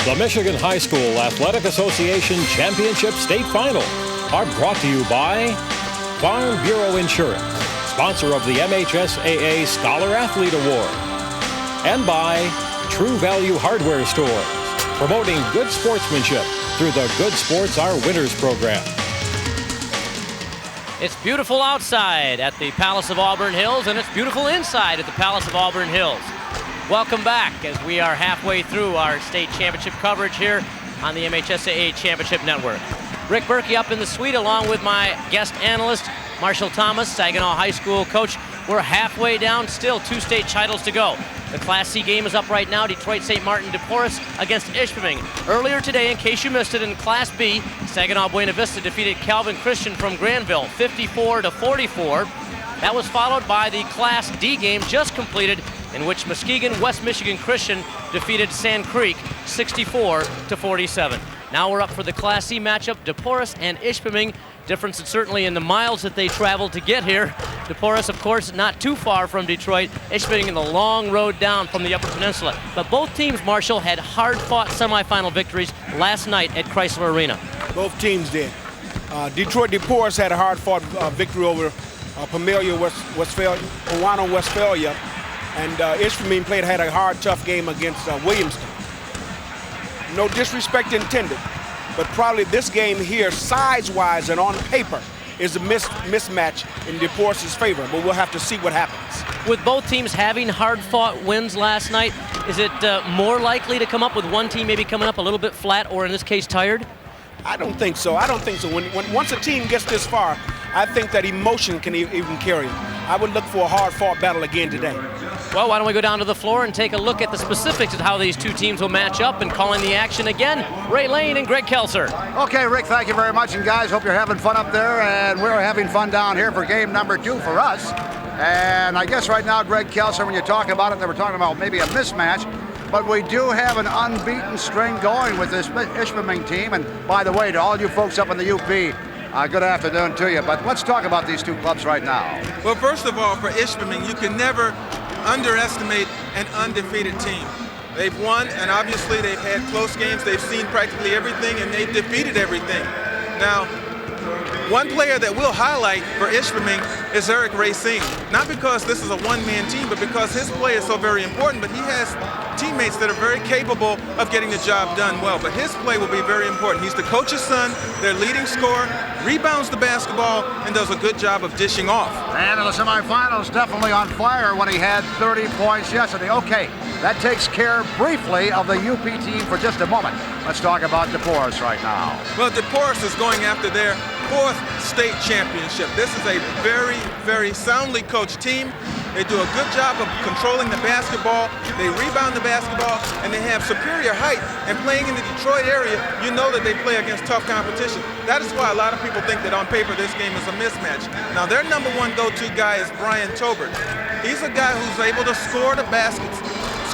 The Michigan High School Athletic Association Championship State Final are brought to you by Farm Bureau Insurance, sponsor of the MHSAA Scholar Athlete Award, and by True Value Hardware Stores, promoting good sportsmanship through the Good Sports Are Winners program. It's beautiful outside at the Palace of Auburn Hills, and it's beautiful inside at the Palace of Auburn Hills. Welcome back as we are halfway through our state championship coverage here on the MHSAA Championship Network. Rick Berkey up in the suite along with my guest analyst, Marshall Thomas, Saginaw High School coach. We're halfway down, still 2 state titles to go. The Class C game is up right now, Detroit St. Martin dePorres against Ishpeming. Earlier today, in case you missed it, in Class B, Saginaw Buena Vista defeated Calvin Christian from Granville, 54-44. That was followed by the Class D game just completed, in which Muskegon West Michigan Christian defeated Sand Creek, 64-47. Now we're up for the Class C matchup, dePorres and Ishpeming. Difference is certainly in the miles that they traveled to get here. dePorres, of course, not too far from Detroit. Ishpeming in the long road down from the Upper Peninsula. But both teams, Marshall, had hard-fought semifinal victories last night at Chrysler Arena. Both teams did. Detroit dePorres had a hard-fought victory over Pownal, Westphalia. And Ishpeming had a hard, tough game against Williamston. No disrespect intended, but probably this game here, size-wise and on paper, is a mismatch in dePorres' favor, but we'll have to see what happens. With both teams having hard-fought wins last night, is it more likely to come up with one team maybe coming up a little bit flat, or in this case, tired? I don't think so. Once a team gets this far, I think that emotion can even carry them. I would look for a hard-fought battle again today. Well, why don't we go down to the floor and take a look at the specifics of how these two teams will match up, and calling the action again, Ray Lane and Greg Kelser. Okay, Rick, thank you very much. And guys, hope you're having fun up there, and we're having fun down here for game number 2 for us. And I guess right now, Greg Kelser, when you talk about it, they were talking about maybe a mismatch, but we do have an unbeaten string going with this Ishpeming team. And by the way, to all you folks up in the UP, good afternoon to you. But let's talk about these two clubs right now. Well, first of all, for Ishpeming, you can never underestimate an undefeated team. They've won, and obviously they've had close games. They've seen practically everything, and they've defeated everything. Now, one player that we'll highlight for Ishpeming is Ed Rachal. Not because this is a one-man team, but because his play is so very important, but he has teammates that are very capable of getting the job done well. But his play will be very important. He's the coach's son, their leading scorer, rebounds the basketball, and does a good job of dishing off. And in the semifinals, definitely on fire when he had 30 points yesterday. Okay, that takes care briefly of the UP team for just a moment. Let's talk about dePorres right now. Well, dePorres is going after their 4th state championship. This is a very, very soundly coached team. They do a good job of controlling the basketball. They rebound the basketball, and they have superior height. And playing in the Detroit area, you know that they play against tough competition. That is why a lot of people think that on paper this game is a mismatch. Now, their number 1 go-to guy is Brian Tolbert. He's a guy who's able to score the baskets,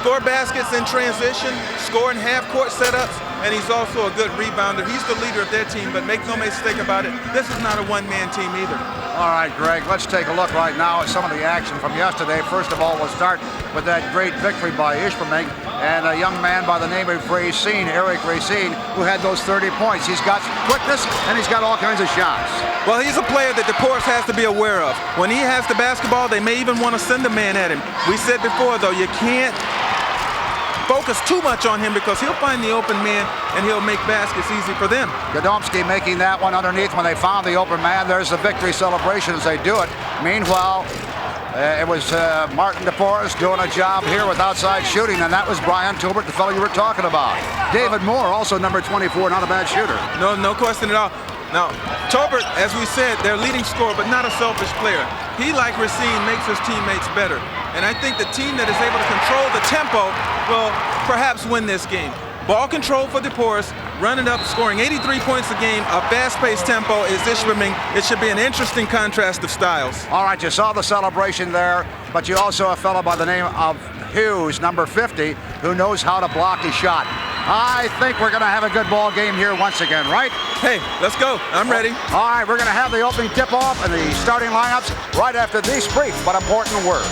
score baskets in transition, score in half-court setups, and he's also a good rebounder. He's the leader of their team, but make no mistake about it, this is not a one-man team either. All right, Greg, let's take a look right now at some of the action from yesterday. First of all, we'll start with that great victory by Ishpeming and a young man by the name of Ed Rachal, who had those 30 points. He's got quickness, and he's got all kinds of shots. Well, he's a player that dePorres has to be aware of. When he has the basketball, they may even want to send a man at him. We said before, though, you can't focus too much on him because he'll find the open man and he'll make baskets easy for them. Gadomski making that one underneath when they found the open man. There's the victory celebration as they do it. Meanwhile, it was Martin dePorres doing a job here with outside shooting, and that was Brian Tolbert, the fellow you were talking about. David Moore, also number 24, not a bad shooter. No question at all. Now, Tolbert, as we said, their leading scorer, but not a selfish player. He, like Racine, makes his teammates better. And I think the team that is able to control the tempo will perhaps win this game. Ball control for dePorres, running up, scoring 83 points a game, a fast-paced tempo is Ishpeming. It should be an interesting contrast of styles. All right, you saw the celebration there, but you also have a fellow by the name of Hughes, number 50, who knows how to block his shot. I think we're going to have a good ball game here once again, right? Hey, let's go. I'm ready. All right, we're going to have the opening tip-off and the starting lineups right after these brief but important words.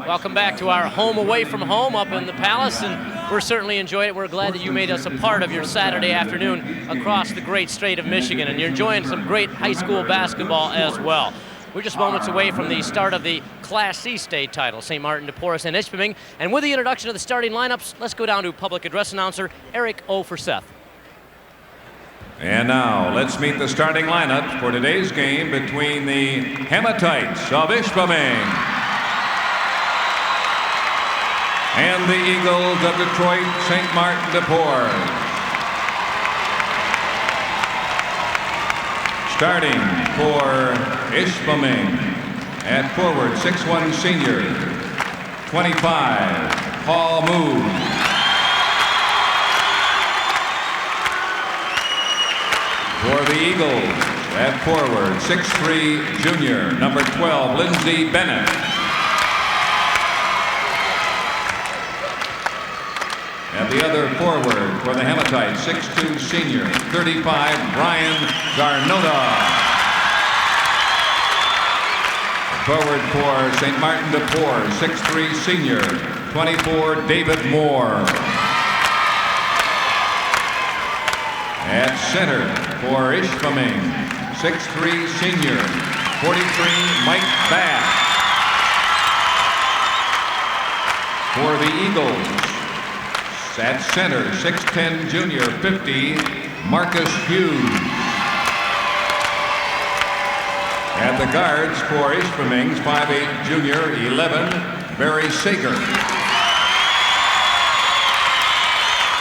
Welcome back to our home away from home up in the Palace, and we're certainly enjoying it. We're glad that you made us a part of your Saturday afternoon across the great state of Michigan, and you're enjoying some great high school basketball as well. We're just moments away from the start of the Class C state title, St. Martin, dePorres, and Ishpeming. And with the introduction of the starting lineups, let's go down to public address announcer Eric O. for Seth. And now, let's meet the starting lineup for today's game between the Hematites of Ishpeming and the Eagles of Detroit, St. Martin, dePorres. Starting for Ishpeming at forward, 6'1" senior, 25, Paul Moon. For the Eagles at forward, 6'3" junior, number 12, Lindsey Bennett. And the other forward for the Hematites, 6'2" senior, 35, Brian Garnota. Forward for St. Martin dePorres, 6'3" senior, 24, David Moore. At center for Ishpeming, 6'3" senior, 43, Mike Bass. For the Eagles, at center, 6'10" junior, 50, Marcus Hughes. At the guards for Ishpeming's 5'8" junior, 11, Barry Sager.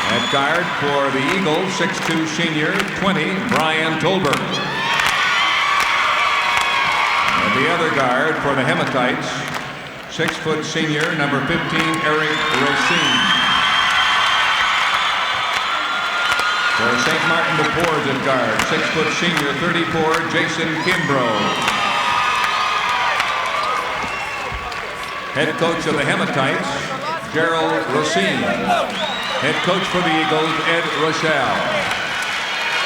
At guard for the Eagles, 6'2" senior, 20, Brian Tolbert. At the other guard for the Hematites, 6' senior, number 15, Ed Rachal. For St. Martin dePorres at guard, 6' senior, 34, Jason Kimbrough. Head coach of the Hematites, Gerald Racine. Head coach for the Eagles, Ed Rachal.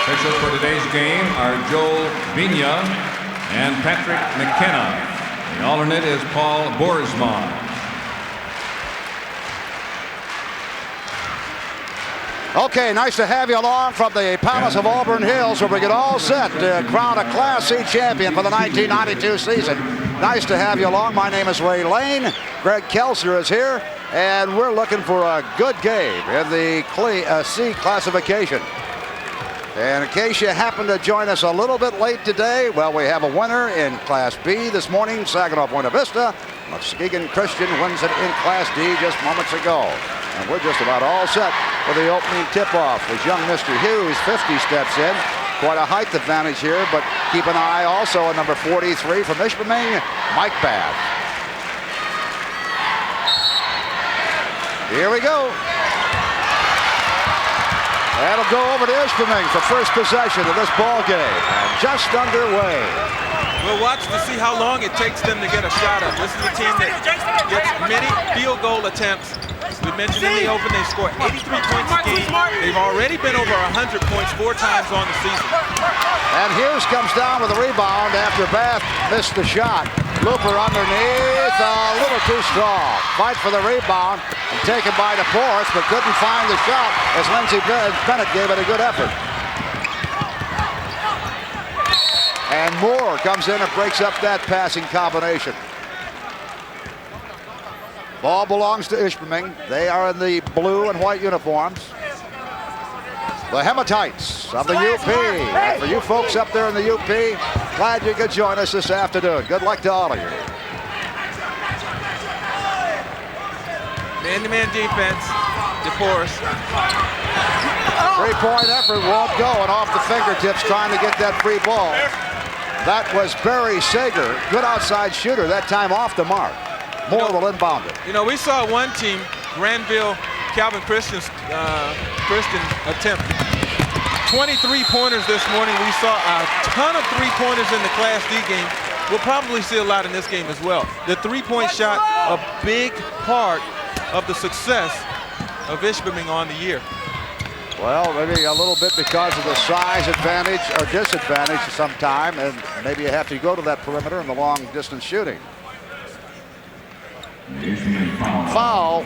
Officials for today's game are Joel Vigna and Patrick McKenna. The alternate is Paul Boersma. Okay, nice to have you along from the Palace of Auburn Hills, where we get all set to crown a Class C champion for the 1992 season. Nice to have you along. My name is Ray Lane. Greg Kelser is here, and we're looking for a good game in the C classification. And in case you happen to join us a little bit late today, well, we have a winner in Class B this morning, Saginaw Buena Vista. Muskegon Christian wins it in Class D just moments ago. And we're just about all set for the opening tip-off as young Mr. Hughes, 50, steps in. Quite a height advantage here, but keep an eye also on number 43 from Ishpeming, Mike Babb. Here we go. That'll go over to Ishpeming for first possession of this ball game. And just underway. We'll watch to see how long it takes them to get a shot up. This is a team that gets many field goal attempts. We mentioned in the open, they scored 83 points a game. They've already been over 100 points 4 times on the season. And Hughes comes down with a rebound after Bath missed the shot. Looper underneath, a little too strong. Fight for the rebound and taken by dePorres, but couldn't find the shot as Lindsey Bennett gave it a good effort. And Moore comes in and breaks up that passing combination. Ball belongs to Ishpeming. They are in the blue and white uniforms. The Hematites of the UP. And for you folks up there in the UP, glad you could join us this afternoon. Good luck to all of you. Man-to-man defense, dePorres. Three-point effort won't go, and off the fingertips trying to get that free ball. That was Barry Sager, good outside shooter, that time off the mark. Moore will inbound it. You know, we saw one team, Granville Calvin Christian attempt 23 pointers this morning. We saw a ton of three-pointers in the Class D game. We'll probably see a lot in this game as well. The three-point shot, a big part of the success of Ishpeming on the year. Well, maybe a little bit because of the size advantage or disadvantage sometime, and maybe you have to go to that perimeter in the long-distance shooting. Foul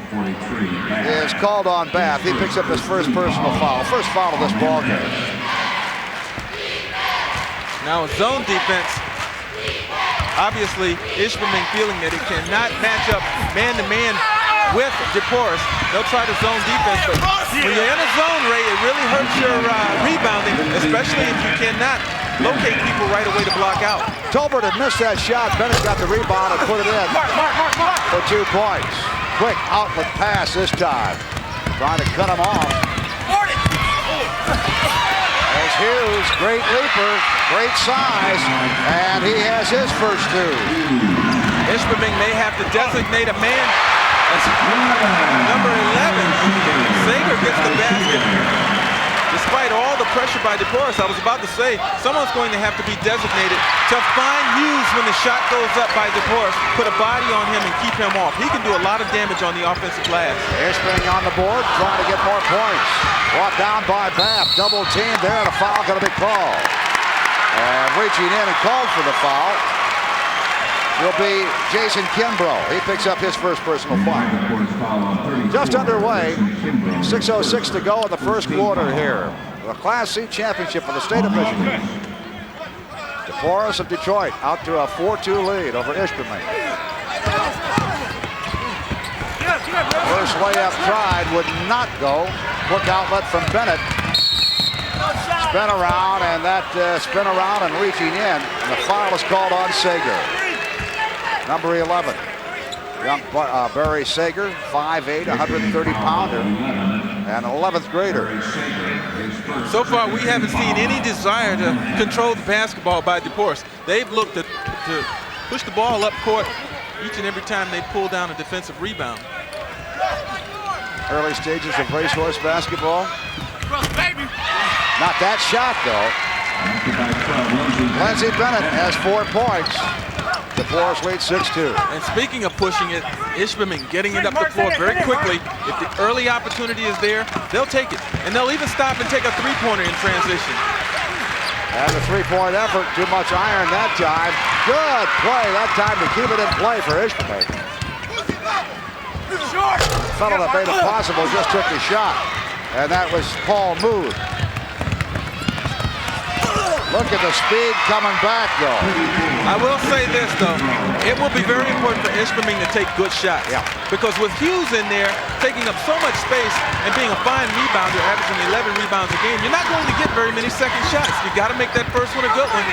is called on Bath. He picks up his first personal foul. First foul of this ball game. Now zone defense. Obviously, Ishpeming feeling that it cannot match up man-to-man with dePorres. They'll try the zone defense, but when you're in a zone, Ray, it really hurts your rebounding, especially if you cannot locate people right away to block out. Tolbert had missed that shot. Bennett got the rebound and put it in for 2 points. Quick outlet pass this time. Trying to cut him off. There's Hughes, great leaper, great size, and he has his first 2. Ishpeming may have to designate a man as number 11. Sager gets the basket. Despite all the pressure by dePorres, I was about to say, someone's going to have to be designated to find Hughes when the shot goes up by dePorres, put a body on him and keep him off. He can do a lot of damage on the offensive glass. Ishpeming on the board, trying to get more points. Brought down by Bath, double team there, and a foul going to be called. And reaching in and called for the foul will be Jason Kimbrough. He picks up his first personal foul. Just underway, 6:06 to go in the first quarter here. The Class C championship for the state of Michigan. dePorres of Detroit out to a 4-2 lead over Ishpeming. First layup tried, would not go. Quick outlet from Bennett. Spin around, and that spin around and reaching in. And the foul is called on Sager. Number 11. Young Barry Sager, 5'8", 130-pounder, and an 11th grader. So far, we haven't seen any desire to control the basketball by dePorres. They've looked to push the ball up court each and every time they pull down a defensive rebound. Early stages of racehorse basketball. Not that shot, though. Lindsey Bennett has 4 points. dePorres leads 6-2. And speaking of pushing it, Ishpeming getting it up the floor very quickly. If the early opportunity is there, they'll take it. And they'll even stop and take a three-pointer in transition. And the three-point effort, too much iron that time. Good play that time to keep it in play for Ishpeming. The fellow that made it possible just took the shot. And that was Paul Mood. Look at the speed coming back, though. I will say this, though. It will be very important for Ishpeming to take good shots. Yeah. Because with Hughes in there, taking up so much space and being a fine rebounder, averaging 11 rebounds a game, you're not going to get very many second shots. You got to make that first one a good one.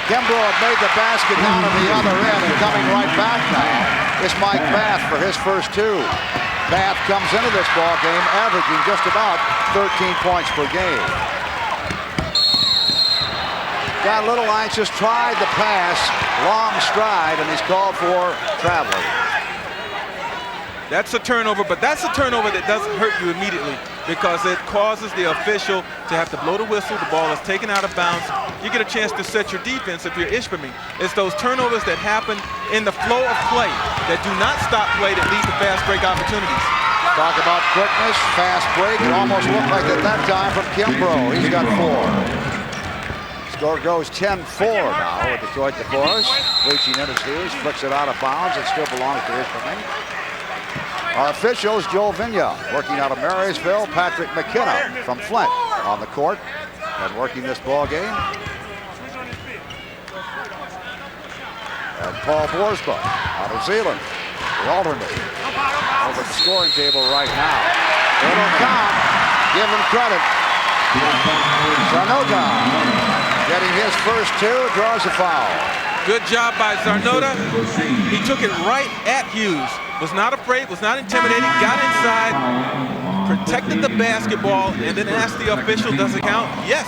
Kimbrough had made the basket down on the other end, and coming right back now is Mike Bath for his first 2. Bath comes into this ball game averaging just about 13 points per game. Got a little anxious, tried the pass, long stride, and he's called for traveling. That's a turnover, but that's a turnover that doesn't hurt you immediately because it causes the official to have to blow the whistle. The ball is taken out of bounds. You get a chance to set your defense if you're Ishpeming. It's those turnovers that happen in the flow of play that do not stop play that lead to fast break opportunities. Talk about quickness, fast break. It almost looked like it that time from Kimbrough. He's got 4. Score goes 10-4 now with Detroit dePorres. Reaching in as Hughes, flicks it out of bounds. It still belongs to Ishpeming. Our officials, Joel Vigna, working out of Marysville. Patrick McKenna from Flint on the court and working this ball game. And Paul Borsba out of Zeeland, the alternate, over the scoring table right now. It'll count. Give him credit. Zarnota getting his first 2, draws a foul. Good job by Zarnota. He took it right at Hughes. Was not afraid, was not intimidated, got inside, protected the basketball, and then asked the official, does it count? Yes,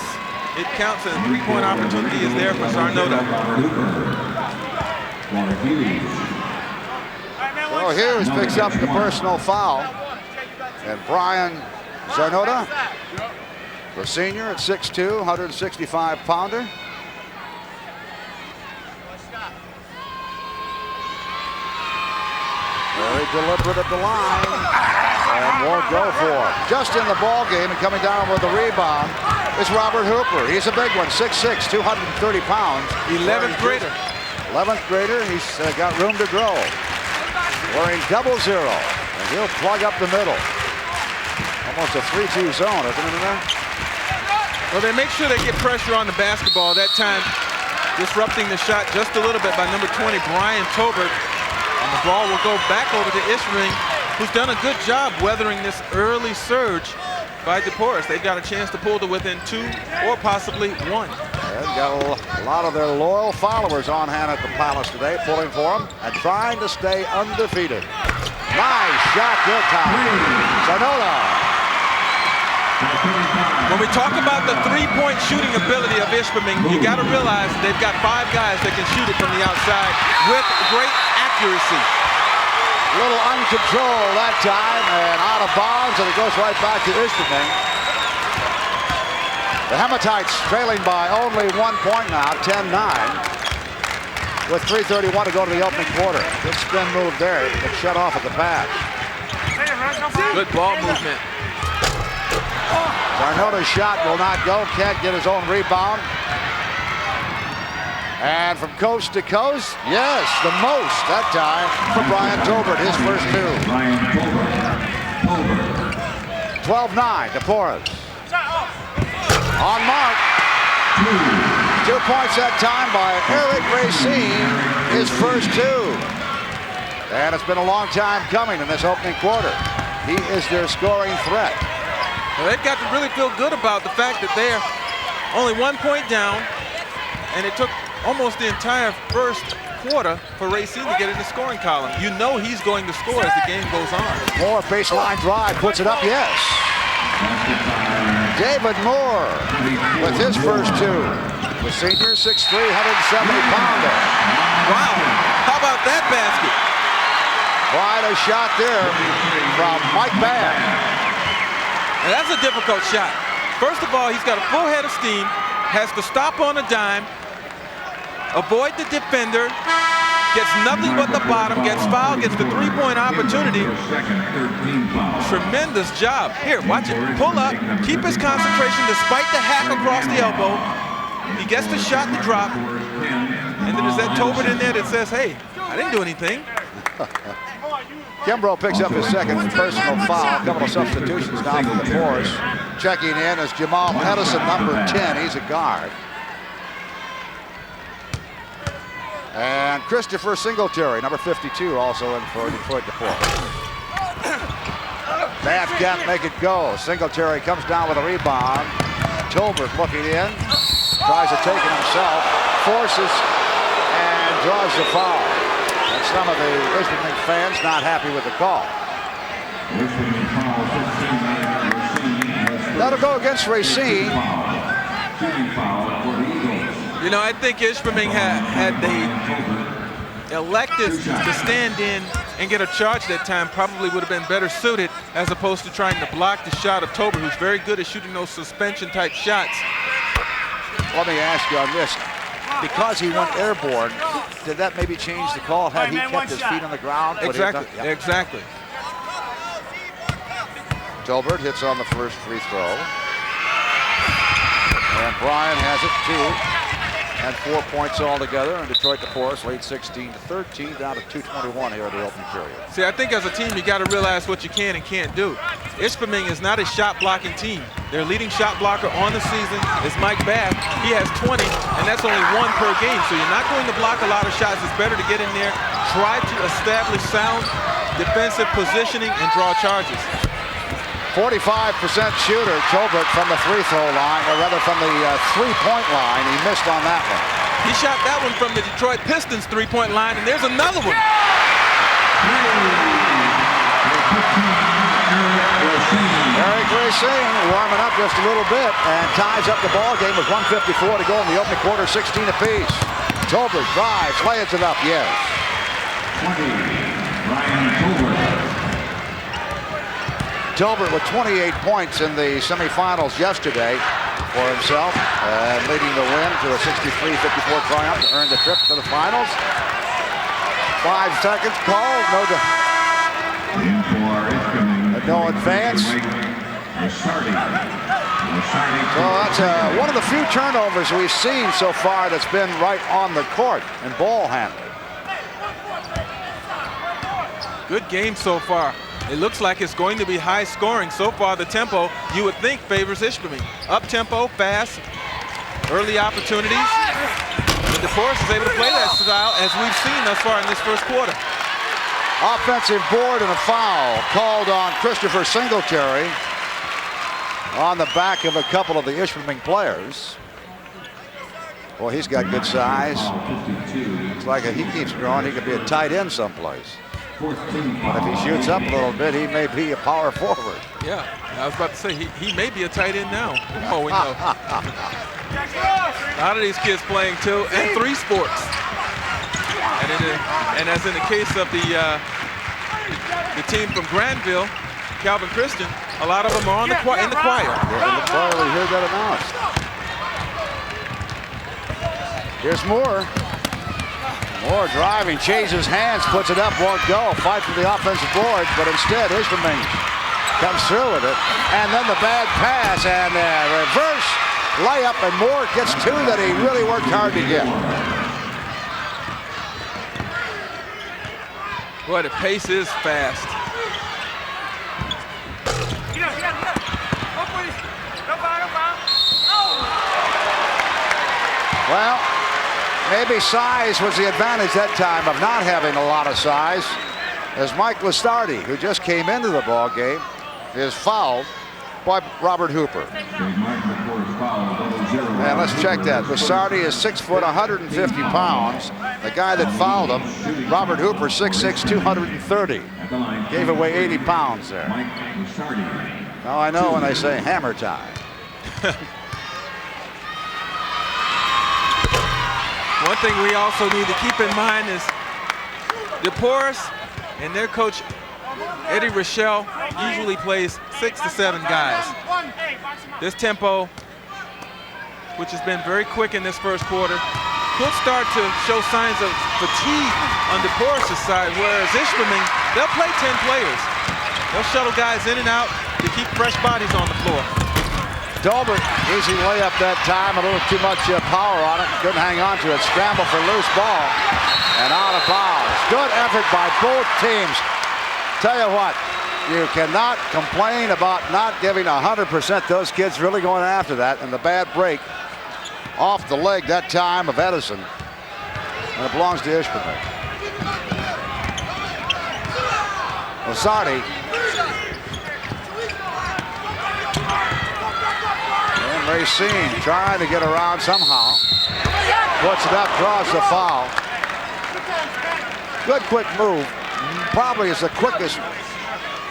it counts, and a three-point opportunity is there for Zarnota. So Hughes picks up the personal foul. And Brian Zarnota, the senior at 6'2", 165-pounder. Very deliberate at the line, and won't go for it. Just in the ball game and coming down with the rebound is Robert Hooper. He's a big one, 6'6", 230 pounds. 11th grader. 11th grader, he's got room to grow. Wearing 0-0, and he'll plug up the middle. Almost a 3-2 zone, isn't it in there? Well, they make sure they get pressure on the basketball. That time, disrupting the shot just a little bit by number 20, Brian Tolbert. And the ball will go back over to Ishpeming, who's done a good job weathering this early surge by dePorres. They've got a chance to pull to within 2 or possibly 1. They've got a lot of their loyal followers on hand at the Palace today, pulling for them and trying to stay undefeated. Nice shot, good time. Sonoda. When we talk about the three-point shooting ability of Ishpeming, you got to realize they've got 5 guys that can shoot it from the outside with great accuracy. A little uncontrolled that time and out of bounds, and it goes right back to Ishpeming. The Hematites trailing by only 1 point now, 10-9, with 3:31 to go to the opening quarter. Good spin move there, but shut off at the pass. Good ball movement. Zarnoda's shot will not go. Can't get his own rebound. And from coast to coast, yes, the most that time for Brian Tolbert, his first 2. 12-9, dePorres. On mark. 2 points that time by Ed Rachal, his first 2. And it's been a long time coming in this opening quarter. He is their scoring threat. Well, they've got to really feel good about the fact that they're only 1 point down, and it took almost the entire first quarter for Racine to get in the scoring column. You know he's going to score as the game goes on. Moore, baseline drive, puts it up, yes. David Moore with his first 2. The senior, 6'3", 170-pounder. Wow, how about that basket? Quite a shot there from Mike Babb. And that's a difficult shot. First of all, he's got a full head of steam, has to stop on a dime, avoid the defender, gets nothing but the bottom, gets fouled, gets the 3-point opportunity. Tremendous job. Here, watch it. Pull up, keep his concentration despite the hack across the elbow. He gets the shot to drop. And then there's that Tolbert in there that says, hey, I didn't do anything. Kimbrough picks up his second personal foul. A couple of substitutions now for dePorres. Checking in is Jamal Edison, number 10. He's a guard. And Christopher Singletary, number 52, also in for Detroit dePorres. Babb can't make it go. Singletary comes down with a rebound. Tolbert looking in. Tries to take it himself. Forces and draws the foul. And some of the Ishpeming fans not happy with the call. That'll go against Racine. You know, I think Ishpeming had they elected to stand in and get a charge that time, probably would have been better suited as opposed to trying to block the shot of Tolbert, who's very good at shooting those suspension-type shots. Let me ask you on this. Because he went airborne, did that maybe change the call? Had he kept his feet on the ground? Exactly, exactly. Tolbert hits on the first free throw. And Brian has it, 2. And 4 points altogether. And Detroit dePorres lead 16-13, down to 2:21 here at the opening period. See, I think as a team, you got to realize what you can and can't do. Ishpeming is not a shot-blocking team. Their leading shot blocker on the season is Mike Babb. He has 20, and that's only 1 per game. So you're not going to block a lot of shots. It's better to get in there, try to establish sound defensive positioning, and draw charges. 45% shooter, Tolbert from the free throw line, or rather from the 3-point line. He missed on that one. He shot that one from the Detroit Pistons 3-point line, and there's another one. Eric Racine warming up just a little bit and ties up the ball game with 1:54 to go in the opening quarter, 16 apiece. Tolbert drives, lays it up, yes. 20, Brian Tolbert. Tolbert with 28 points in the semifinals yesterday for himself, leading the win to a 63-54 triumph to earn the trip to the finals. 5 seconds called, no advance. So that's one of the few turnovers we've seen so far that's been right on the court and ball handling. Good game so far. It looks like it's going to be high scoring. So far, the tempo, you would think, favors Ishpeming. Up tempo, fast, early opportunities. And dePorres is able to play that style as we've seen thus far in this first quarter. Offensive board and a foul called on Christopher Singletary on the back of a couple of the Ishpeming players. Well, he's got good size. Looks like if he keeps growing, he could be a tight end someplace. But if he shoots up a little bit, he may be a power forward. Yeah, I was about to say, he may be a tight end now. Oh, we know. A lot of these kids playing 2 and 3 sports. And as in the case of the team from Granville, Calvin Christian, a lot of them are on in the choir. Yeah, in the choir, we heard that announced. Here's Moore. Moore driving, changes hands, puts it up, won't go. Fight for the offensive board, but instead Ishpeming comes through with it. And then the bad pass and reverse layup, and Moore gets 2 that he really worked hard to get. Boy, the pace is fast. Well, maybe size was the advantage that time of not having a lot of size, as Mike Lastardi, who just came into the ball game, is fouled by Robert Hooper. And let's check that. Lastardi is 6 foot, 150 pounds. The guy that fouled him, Robert Hooper, 6'6", 230. Gave away 80 pounds there. Now I know when I say hammer time. One thing we also need to keep in mind is dePorres and their coach, Ed Rachal, usually plays 6 to 7 guys. This tempo, which has been very quick in this first quarter, could start to show signs of fatigue on dePorres' side, whereas Ishpeming, they'll play 10 players. They'll shuttle guys in and out to keep fresh bodies on the floor. Tolbert, easy layup that time, a little too much power on it, couldn't hang on to it, scramble for loose ball, and out of bounds. Good effort by both teams. Tell you what, you cannot complain about not giving 100%. Those kids really going after that, and the bad break off the leg that time of Edison, and it belongs to Ishpeming. Lasardi. Racine trying to get around somehow. Puts it up, draws the foul. Good quick move. Probably is the quickest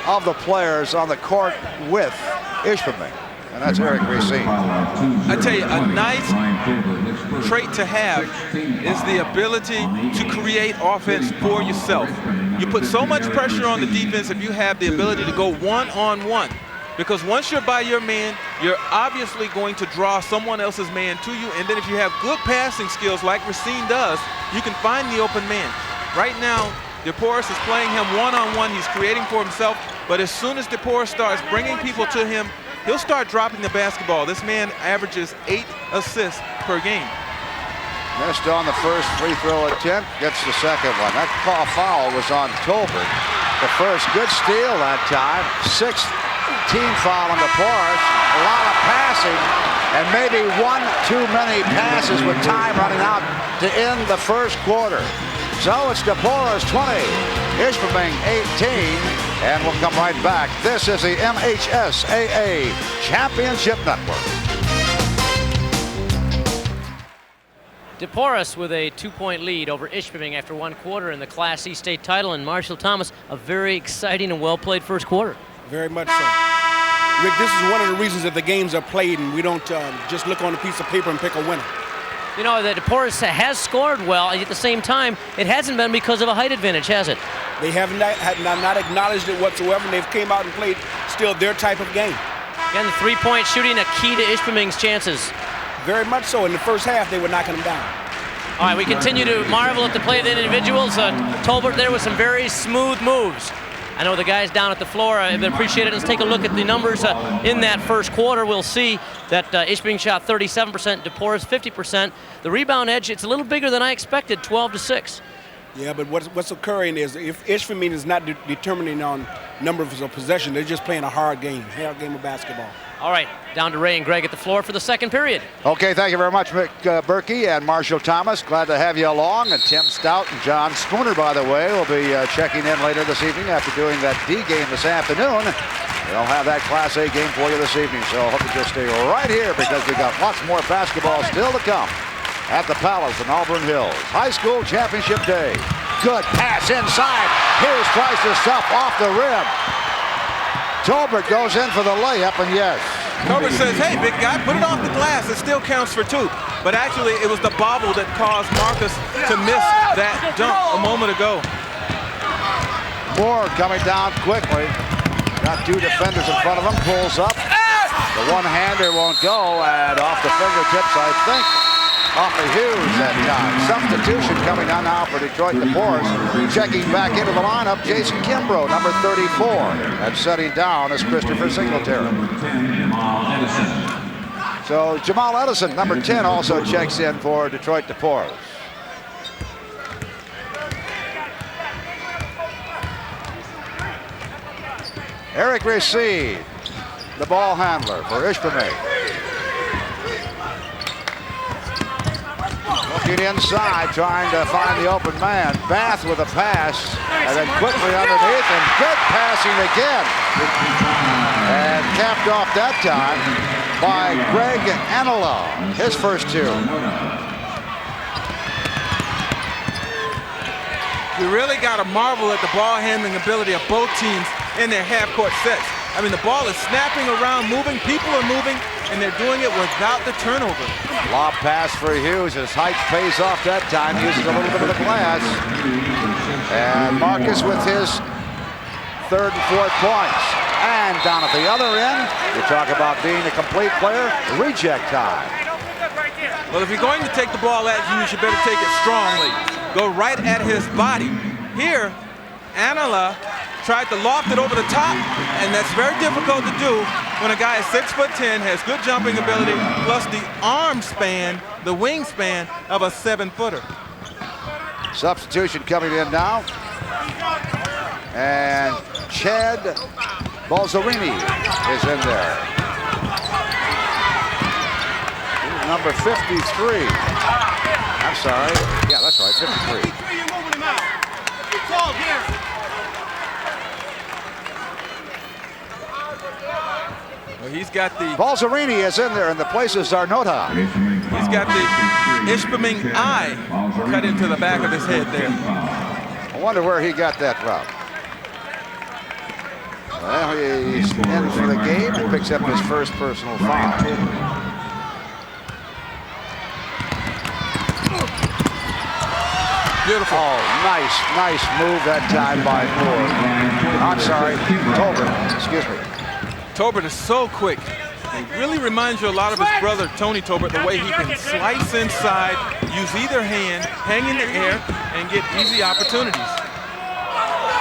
of the players on the court with Ishpeming. And that's Eric Racine. I tell you, a nice trait to have is the ability to create offense for yourself. You put so much pressure on the defense if you have the ability to go one-on-one. Because once you're by your man, you're obviously going to draw someone else's man to you. And then if you have good passing skills like Racine does, you can find the open man. Right now, dePorres is playing him one-on-one. He's creating for himself. But as soon as dePorres starts bringing people to him, he'll start dropping the basketball. This man averages 8 assists per game. Missed on the first free throw attempt, gets the second one. That foul was on Tolbert. The first good steal that time. 6th team foul on dePorres. A lot of passing, and maybe 1 too many passes with time running out to end the first quarter. So it's dePorres 20, Ishpeming 18, and we'll come right back. This is the MHSAA Championship Network. dePorres with a 2-point lead over Ishpeming after 1 quarter in the Class C state title, and Marshall Thomas, a very exciting and well-played first quarter. Very much so. Rick, this is one of the reasons that the games are played and we don't just look on a piece of paper and pick a winner. You know, that dePorres has scored well, and at the same time, it hasn't been because of a height advantage, has it? They have not acknowledged it whatsoever, and they've came out and played still their type of game. Again, the 3-point shooting a key to Ishpeming's chances. Very much so. In the first half, they were knocking them down. All right, we continue to marvel at the play of the individuals. Tolbert there with some very smooth moves. I know the guys down at the floor have appreciated it. Let's take a look at the numbers in that first quarter. We'll see that Ishpeming shot 37%, dePorres 50%. The rebound edge, it's a little bigger than I expected, 12-6. Yeah, but what's occurring is if Ishpeming is not determining on numbers of possession, they're just playing a hard game of basketball. All right, down to Ray and Greg at the floor for the second period. Okay, thank you very much, Berkey and Marshall Thomas. Glad to have you along. And Tim Stout and John Spooner, by the way, will be checking in later this evening after doing that D game this afternoon. They'll have that Class A game for you this evening, so I hope you just stay right here because we got lots more basketball still to come at the Palace in Auburn Hills. High School Championship Day. Good pass inside. Hughes tries to stop off the rim. Tolbert goes in for the layup, and yes. Tolbert says, hey, big guy, put it off the glass. It still counts for 2. But actually, it was the bobble that caused Marcus to miss that dunk a moment ago. Moore coming down quickly. Got 2 defenders in front of him. Pulls up. The one-hander won't go, and off the fingertips, I think. Off of Hughes that time. Substitution coming on now for Detroit dePorres. Checking back into the lineup, Jason Kimbrough, number 34. And setting down is Christopher Singletary. So Jamal Edison, number 10, also checks in for Detroit dePorres. Eric Racine, the ball handler for Ishpeming. Looking inside, trying to find the open man. Bath with a pass, and then quickly underneath, and good passing again. And capped off that time by Greg Anala, his first 2. You really got to marvel at the ball handling ability of both teams in their half-court sets. I mean, the ball is snapping around, moving, people are moving, and they're doing it without the turnover. Lob pass for Hughes. His height pays off that time. Uses a little bit of the glass. And Marcus with his 3rd and 4th points. And down at the other end, you talk about being a complete player, reject time. Well, if you're going to take the ball at Hughes, you better take it strongly. Go right at his body. Here, Anala tried to loft it over the top, and that's very difficult to do when a guy is 6'10", has good jumping ability, plus the arm span, the wingspan of a 7-footer. Substitution coming in now. And Chad Balzarini is in there. Number 53. I'm sorry. Yeah, that's right, 53. Well, he's got the... Balzarini is in there, and the place is Zarnota. He's got the Ishpeming eye cut into the back of his head there. I wonder where he got that from. Well, he's in for the game and picks up his first personal foul. Beautiful. Oh, nice move that time by Moore. I'm sorry, Tolbert, excuse me. Tolbert is so quick. He really reminds you a lot of his brother, Tony Tolbert, the way he can slice inside, use either hand, hang in the air, and get easy opportunities.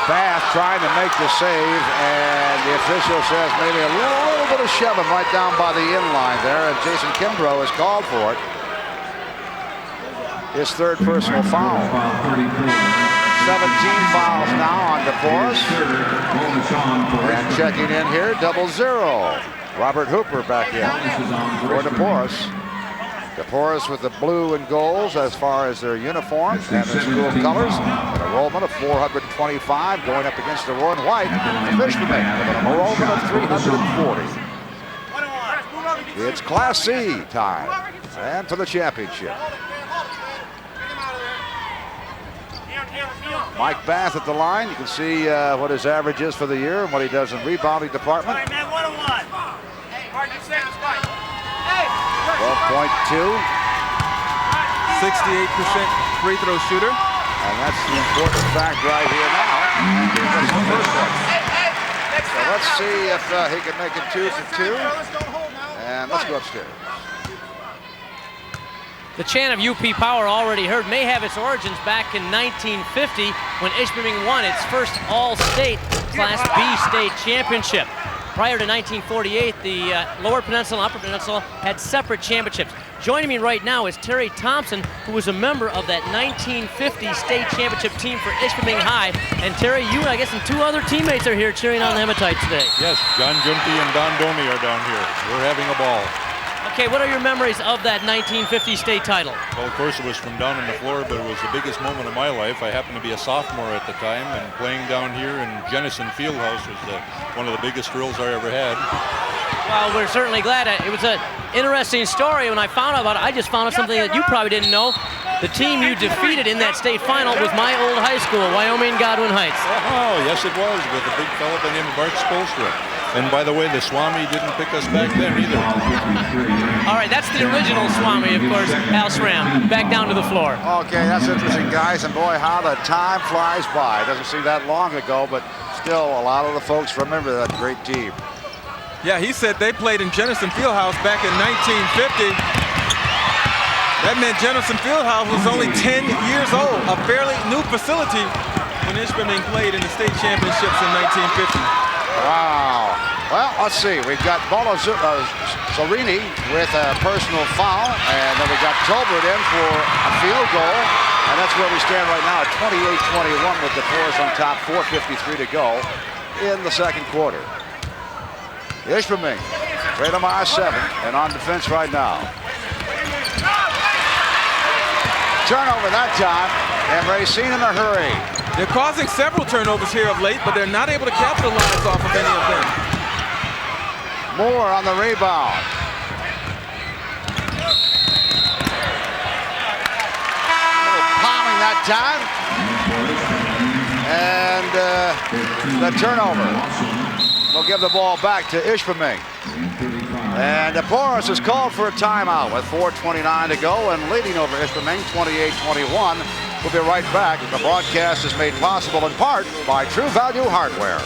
Bath trying to make the save, and the official says maybe a little bit of shoving right down by the inline there, and Jason Kimbrough is called for it. His 3rd personal foul. 17 fouls now on dePorres. And checking in here, 0-0. Robert Hooper back in for dePorres. dePorres with the blue and golds as far as their uniform and their school colors. An enrollment of 425 going up against the Roy and White. Ishpeming with an enrollment of 340. It's Class C time and for the championship. Mike Bath at the line. You can see what his average is for the year and what he does in rebounding department. 12.2. 68% free throw shooter. And that's the important fact right here now. So let's see if he can make it 2 for 2. And let's go upstairs. The chant of UP Power, already heard, may have its origins back in 1950 when Ishpeming won its first all-state Class B state championship. Prior to 1948, the Lower Peninsula and Upper Peninsula had separate championships. Joining me right now is Terry Thompson, who was a member of that 1950 state championship team for Ishpeming High. And Terry, you, I guess, and 2 other teammates are here cheering on the Hematites today. Yes, John Junty and Don Doney are down here. We're having a ball. Okay, what are your memories of that 1950 state title? Well, of course, it was from down on the floor, but it was the biggest moment of my life. I happened to be a sophomore at the time, and playing down here in Jennison Fieldhouse was one of the biggest thrills I ever had. Well, we're certainly glad. It was an interesting story. When I found out about it, I just found out something that you probably didn't know. The team you defeated in that state final was my old high school, Wyoming Godwin Heights. Oh, yes, it was, with a big fella by the name of Bart Spolstra. And by the way, the Swami didn't pick us back then either. All right, that's the original Swami, of course, Al Schramm. Back down to the floor. Okay, that's interesting, guys. And boy, how the time flies by. It doesn't seem that long ago, but still a lot of the folks remember that great team. Yeah, he said they played in Jennison Fieldhouse back in 1950. That meant Jennison Fieldhouse was only 10 years old, a fairly new facility when Ishpeming played in the state championships in 1950. Wow. Well, let's see. We've got Sorini with a personal foul, and then we got Tolbert in for a field goal, and that's where we stand right now at 28-21 with dePorres on top, 4:53 to go in the second quarter. Ishpeming, randomized 7, and on defense right now. Turnover that time, and Racine in a hurry. They're causing several turnovers here of late, but they're not able to capitalize off of any of them. Moore on the rebound. A little palming that time. And the turnover. We'll give the ball back to Ishpeming. And dePorres is called for a timeout with 4:29 to go and leading over Ishpeming 28-21. We'll be right back. The broadcast is made possible in part by True Value Hardware.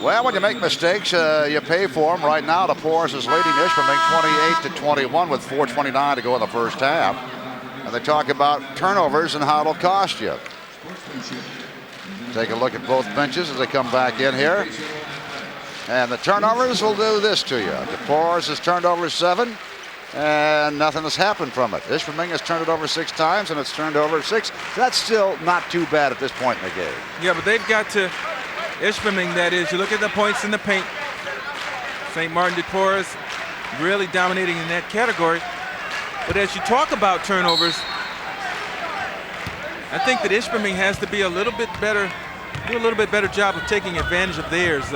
Well, when you make mistakes, you pay for them. Right now, dePorres is leading Ishpeming 28-21 with 4:29 to go in the first half. And they talk about turnovers and how it'll cost you. Take a look at both benches as they come back in here. And the turnovers will do this to you. dePorres has turned over 7, and nothing has happened from it. Ishpeming has turned it over 6 times, and it's turned over 6. That's still not too bad at this point in the game. Yeah, but they've got to, Ishpeming, that is, you look at the points in the paint. St. Martin dePorres really dominating in that category. But as you talk about turnovers, I think that Ishpeming has to be a little bit better, do a little bit better job of taking advantage of theirs.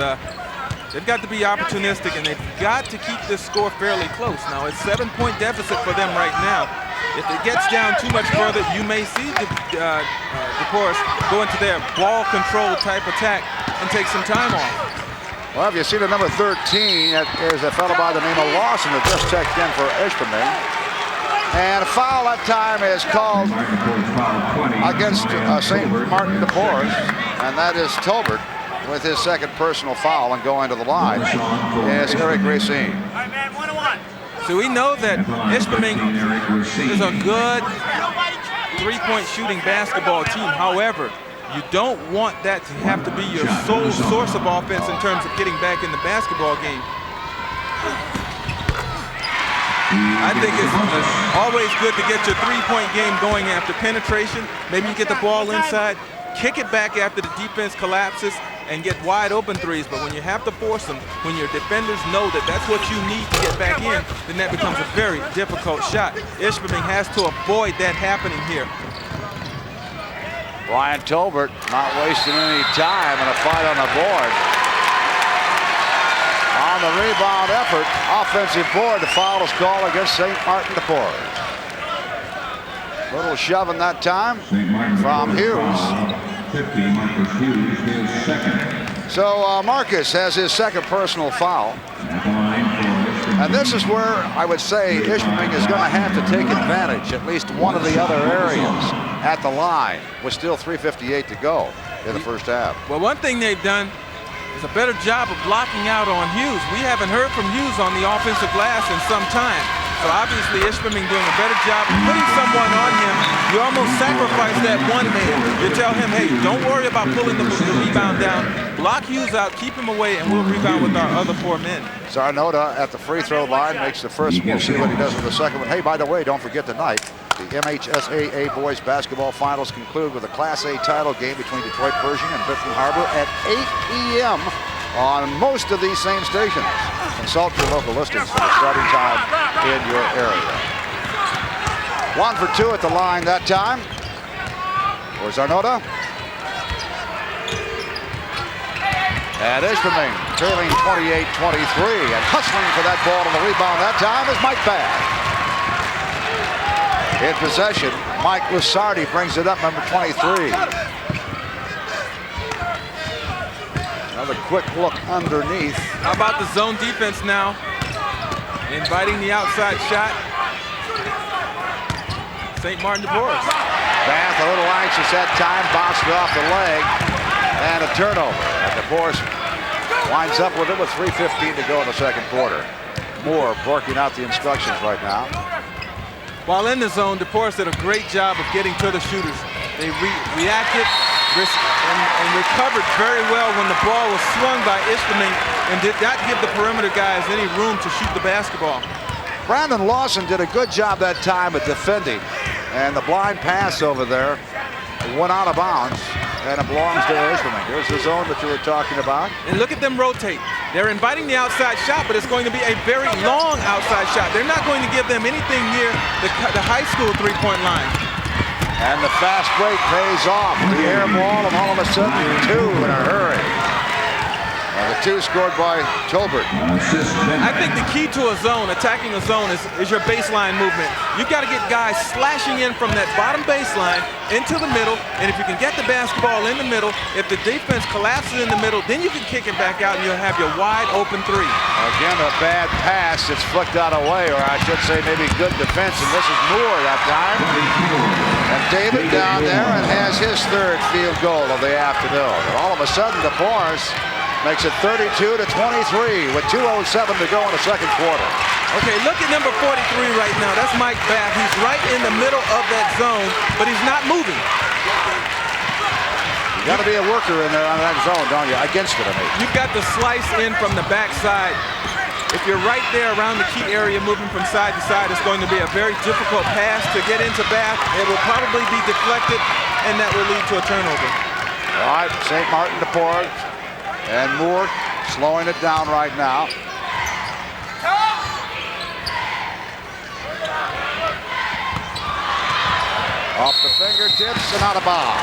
They've got to be opportunistic, and they've got to keep this score fairly close. Now, it's 7-point deficit for them right now. If it gets down too much further, you may see dePorres go into their ball control type attack and take some time off. Well, if you see the number 13, that is a fellow by the name of Lawson that just checked in for Ishpeming. And a foul that time is called against St. Martin dePorres, and that is Tolbert with his second personal foul and going to the line is Eric Racine. So we know that Ishpeming is a good three-point shooting basketball team. However, you don't want that to have to be your sole source of offense in terms of getting back in the basketball game. I think it's always good to get your three-point game going after penetration. Maybe you get the ball inside, kick it back after the defense collapses, and get wide open threes. But when you have to force them, when your defenders know that that's what you need to get back in, then that becomes a very difficult shot. Ishpeming has to avoid that happening here. Brian Tolbert not wasting any time in a fight on the board. On the rebound effort, offensive board, the foul is called against St. Martin dePorres. Little shoving that time from Hughes. 50, Marcus Hughes, his second. So Marcus has his second personal foul. And this is where I would say Ishpeming is going to have to take advantage, at least one of the other areas at the line, with still 3:58 to go in the first half. Well, one thing they've done is a better job of blocking out on Hughes. We haven't heard from Hughes on the offensive glass in some time. So obviously Ishpeming doing a better job of putting someone on him. You almost sacrifice that one man. You tell him, hey, don't worry about pulling the rebound down. Block Hughes out, keep him away, and we'll rebound with our other 4 men. Zarnota at the free throw line makes the first. We'll see what he does with the second one. Hey, by the way, don't forget tonight, the MHSAA Boys Basketball Finals conclude with a Class A title game between Detroit Pershing and Benton Harbor at 8 p.m. on most of these same stations. Consult your local listings for the starting time in your area. 1 for 2 at the line that time. For Zarnota. And Ishpeming trailing 28-23 and hustling for that ball on the rebound that time is Mike Bath. In possession, Mike Lusardi brings it up, number 23. Another quick look underneath. How about the zone defense now? Inviting the outside shot. St. Martin dePorres. Bath a little anxious that time, bounced it off the leg, and a turnover. And dePorres winds up with it with 3:15 to go in the second quarter. Moore working out the instructions right now. While in the zone, dePorres did a great job of getting to the shooters. They reacted and recovered very well when the ball was swung by Ishpeming and did not give the perimeter guys any room to shoot the basketball. Brandon Lawson did a good job that time at defending, and the blind pass over there went out of bounds, and it belongs to Ishpeming. Here's the zone that you were talking about. And look at them rotate. They're inviting the outside shot, but it's going to be a very long outside shot. They're not going to give them anything near the high school three-point line. And the fast break pays off. The air ball, and all of a sudden, 2 in a hurry. And the 2 scored by Tolbert. I think the key to a zone, attacking a zone, is your baseline movement. You've got to get guys slashing in from that bottom baseline into the middle, and if you can get the basketball in the middle, if the defense collapses in the middle, then you can kick it back out and you'll have your wide open 3. Again, a bad pass. It's flicked out away, or I should say maybe good defense, and this is Moore that time. And David down there and has his 3rd field goal of the afternoon. And all of a sudden, dePorres makes it 32-23 with 2:07 to go in the second quarter. Okay, look at number 43 right now. That's Mike Bath. He's right in the middle of that zone, but he's not moving. You got to be a worker in there on that zone, don't you? Against it, I mean. You've got to slice in from the backside. If you're right there around the key area moving from side to side, it's going to be a very difficult pass to get into Bath. It will probably be deflected, and that will lead to a turnover. All right, St. Martin dePorres. And Moore slowing it down right now. Off the fingertips and out of bounds.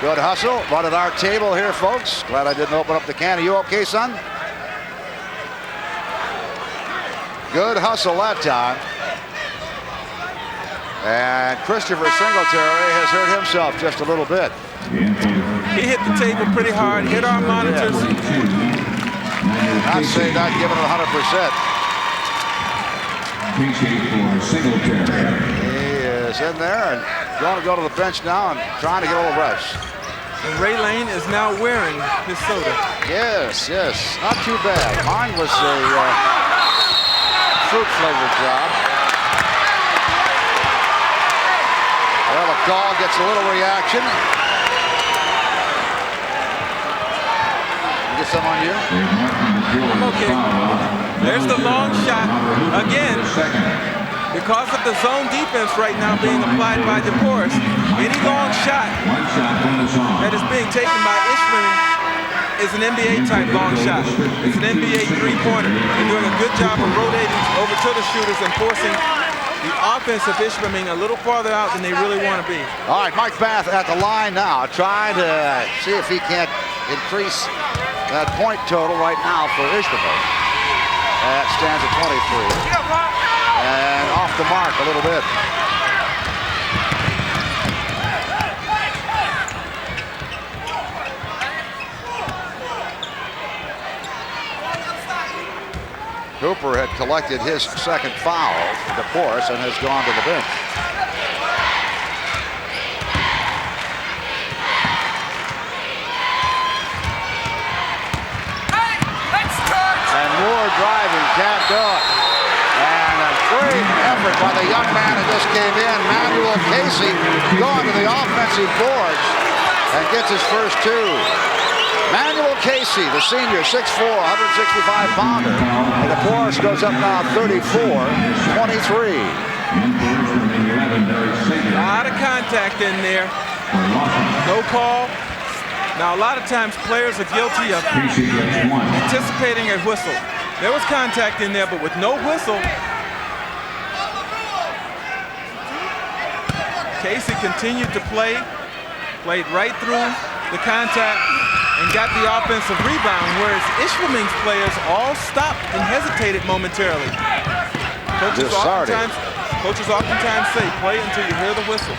Good hustle. Right at our table here, folks. Glad I didn't open up the can. Are you okay, son? Good hustle that time. And Christopher Singletary has hurt himself just a little bit. He hit the table pretty hard, hit our monitors. I'd say not giving it 100%. He is in there and going to go to the bench now and trying to get a little rest. And Ray Lane is now wearing his soda. Yes, yes, not too bad. Mine was a fruit-flavored job. Well, the call gets a little reaction. Get some on you? I'm okay. There's the long shot. Again, because of the zone defense right now being applied by dePorres, any long shot that is being taken by Ishpeming is an NBA-type long shot. It's an NBA three-pointer. They're doing a good job of rotating over to the shooters and forcing the offense of Ishpeming a little farther out than they really want to be. All right, Mike Bath at the line now, trying to see if he can't increase that point total right now for Ishpeming. That stands at 23. And off the mark a little bit. Cooper had collected his second foul for dePorres and has gone to the bench. And Moore driving, can't do it. And a Great effort by the young man who just came in, Manuel Casey, going to the offensive boards and gets his first two. Manuel Casey, the senior, 6'4", 165-pounder. And dePorres goes up now 34-23. A lot of contact in there. No call. Now, a lot of times players are guilty of anticipating a whistle. There was contact in there, but with no whistle, Casey continued to play, played right through the contact, and got the offensive rebound, whereas Ishpeming's players all stopped and hesitated momentarily. Coaches oftentimes say, play until you hear the whistle.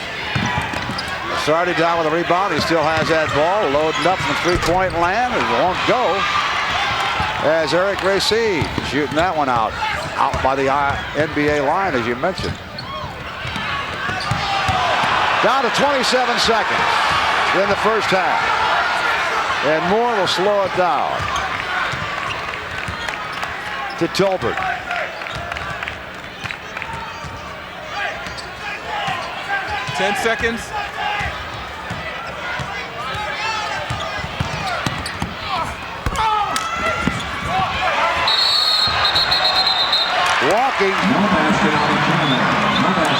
Started down with a rebound. He still has that ball, loading up from three-point land. It won't go. As Ed Rachal shooting that one out by the NBA line, as you mentioned. Down to 27 seconds in the first half. And Moore will slow it down to Tolbert. Ten seconds. Walking.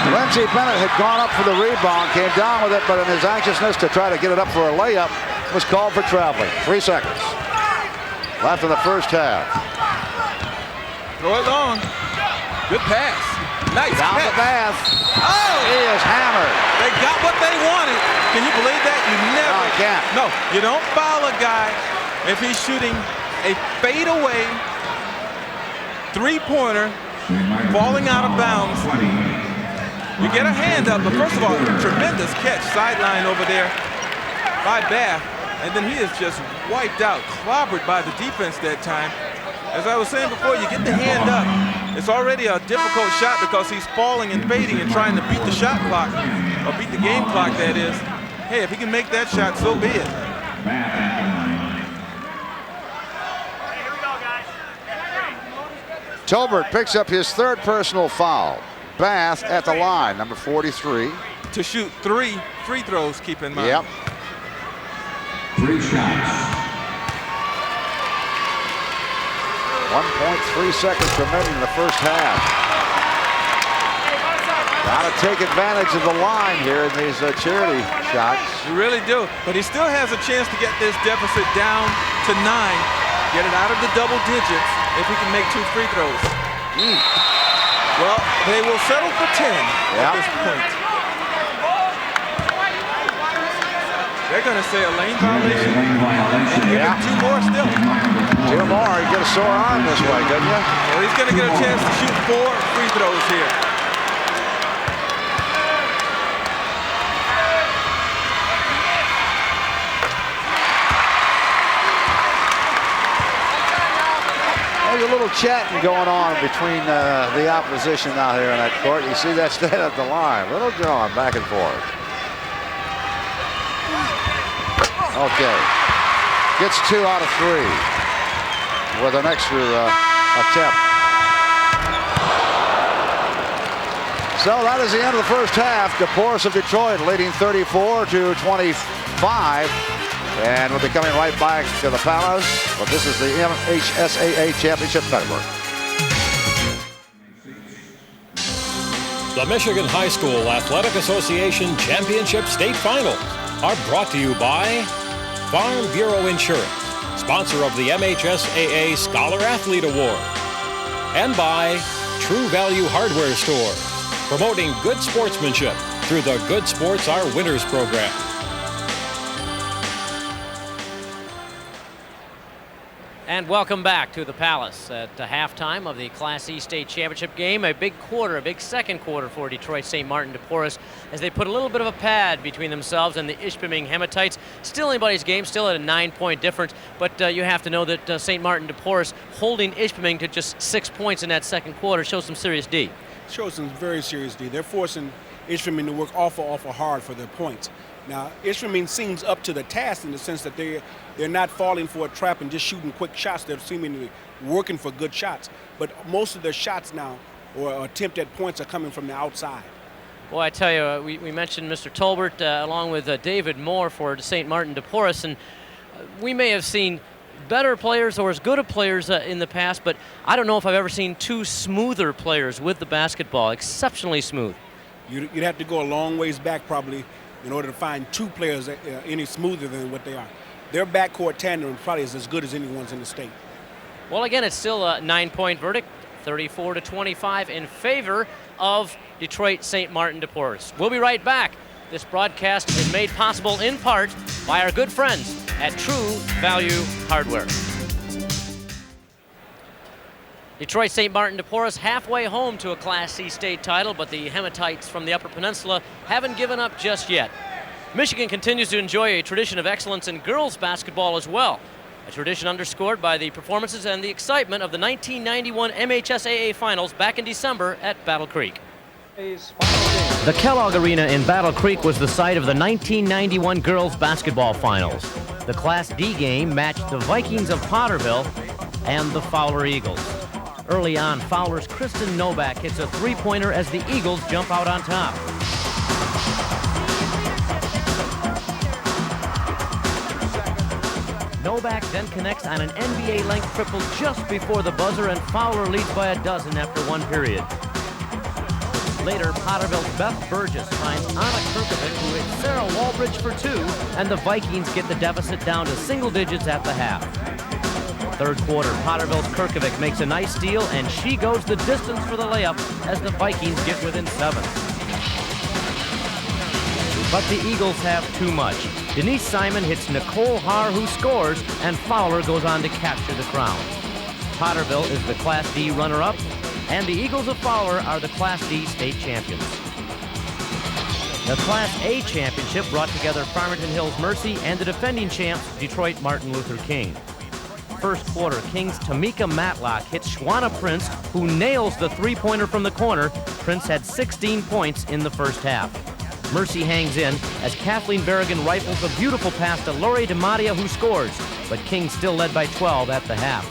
Lindsey Bennett had gone up for the rebound, came down with it, but in his anxiousness to try to get it up for a layup, was called for traveling. 3 seconds left in the first half. Throw it long. Good pass. Nice down catch. The pass. Oh! He is hammered. They got what they wanted. Can you believe that? You never. No, I can't. No, you don't foul a guy if he's shooting a fadeaway three-pointer falling out of bounds. You get a hand up, but first of all, tremendous catch sideline over there by Bath, and then he is just wiped out, clobbered by the defense that time. As I was saying before, you get the hand up. It's already a difficult shot because he's falling and fading and trying to beat the shot clock, or beat the game clock, that is. Hey, if he can make that shot, so be it. Tolbert picks up his third personal foul. Bath at the line, number 43. To shoot 3 free throws, keep in mind. Yep. 3 shots. 1.3 seconds remaining in the first half. Got to take advantage of the line here in these charity shots. You really do. But he still has a chance to get this deficit down to 9. Get it out of the double digits if he can make 2 free throws. Well, they will settle for 10 at this point. They're going to say a lane violation. And give him 2 more still. 2 more. You get a sore arm this way, couldn't you? Well, he's going to get a chance to shoot 4 free throws here. There's a little chatting going on between the opposition out here in that court. You see that stand at the line. A little drawing back and forth. Okay. Gets 2 out of 3 with an extra attempt. So that is the end of the first half. dePorres of Detroit leading 34-25. And we'll be coming right back to the Palace. But this is the MHSAA Championship Network. The Michigan High School Athletic Association Championship State Finals are brought to you by Farm Bureau Insurance, sponsor of the MHSAA Scholar Athlete Award, and by True Value Hardware Store, promoting good sportsmanship through the Good Sports Are Winners program. And welcome back to the Palace at halftime of the Class E State Championship game. A big quarter, a big second quarter for Detroit St. Martin dePorres as they put a little bit of a pad between themselves and the Ishpeming Hematites. Still anybody's game, still at a 9-point difference, but you have to know that St. Martin dePorres holding Ishpeming to just 6 points in that second quarter shows some serious D. Shows some very serious D. They're forcing Ishpeming to work awful hard for their points. Now, Ishpeming seems up to the task in the sense that they're not falling for a trap and just shooting quick shots. They're seemingly working for good shots. But most of their shots now or attempt at points are coming from the outside. Boy, I tell you, we mentioned Mr. Tolbert along with David Moore for St. Martin dePorres, and we may have seen better players or as good of players in the past, but I don't know if I've ever seen two smoother players with the basketball, exceptionally smooth. You'd have to go a long ways back probably in order to find two players any smoother than what they are. Their backcourt tandem probably is as good as anyone's in the state. Well, again, it's still a 9-point verdict, 34-25 in favor of Detroit St. Martin dePorres. We'll be right back. This broadcast is made possible in part by our good friends at True Value Hardware. Detroit St. Martin dePorres halfway home to a Class C state title, but the Hematites from the Upper Peninsula haven't given up just yet. Michigan continues to enjoy a tradition of excellence in girls basketball as well, a tradition underscored by the performances and the excitement of the 1991 MHSAA Finals back in December at Battle Creek. The Kellogg Arena in Battle Creek was the site of the 1991 girls basketball finals. The Class D game matched the Vikings of Potterville and the Fowler Eagles. Early on, Fowler's Kristen Novak hits a three-pointer as the Eagles jump out on top. Novak then connects on an NBA-length triple just before the buzzer, and Fowler leads by a dozen after one period. Later, Potterville's Beth Burgess finds Anna Kirkovic, who hits Sarah Walbridge for two, and the Vikings get the deficit down to single digits at the half. Third quarter, Potterville's Kirkovic makes a nice steal, and she goes the distance for the layup as the Vikings get within 7. But the Eagles have too much. Denise Simon hits Nicole Haar, who scores, and Fowler goes on to capture the crown. Potterville is the Class D runner-up, and the Eagles of Fowler are the Class D state champions. The Class A championship brought together Farmington Hills Mercy and the defending champs, Detroit Martin Luther King. First quarter, King's Tamika Matlock hits Shwana Prince, who nails the three-pointer from the corner. Prince had 16 points in the first half. Mercy hangs in as Kathleen Berrigan rifles a beautiful pass to Lori DiMattia, who scores, but King still led by 12 at the half.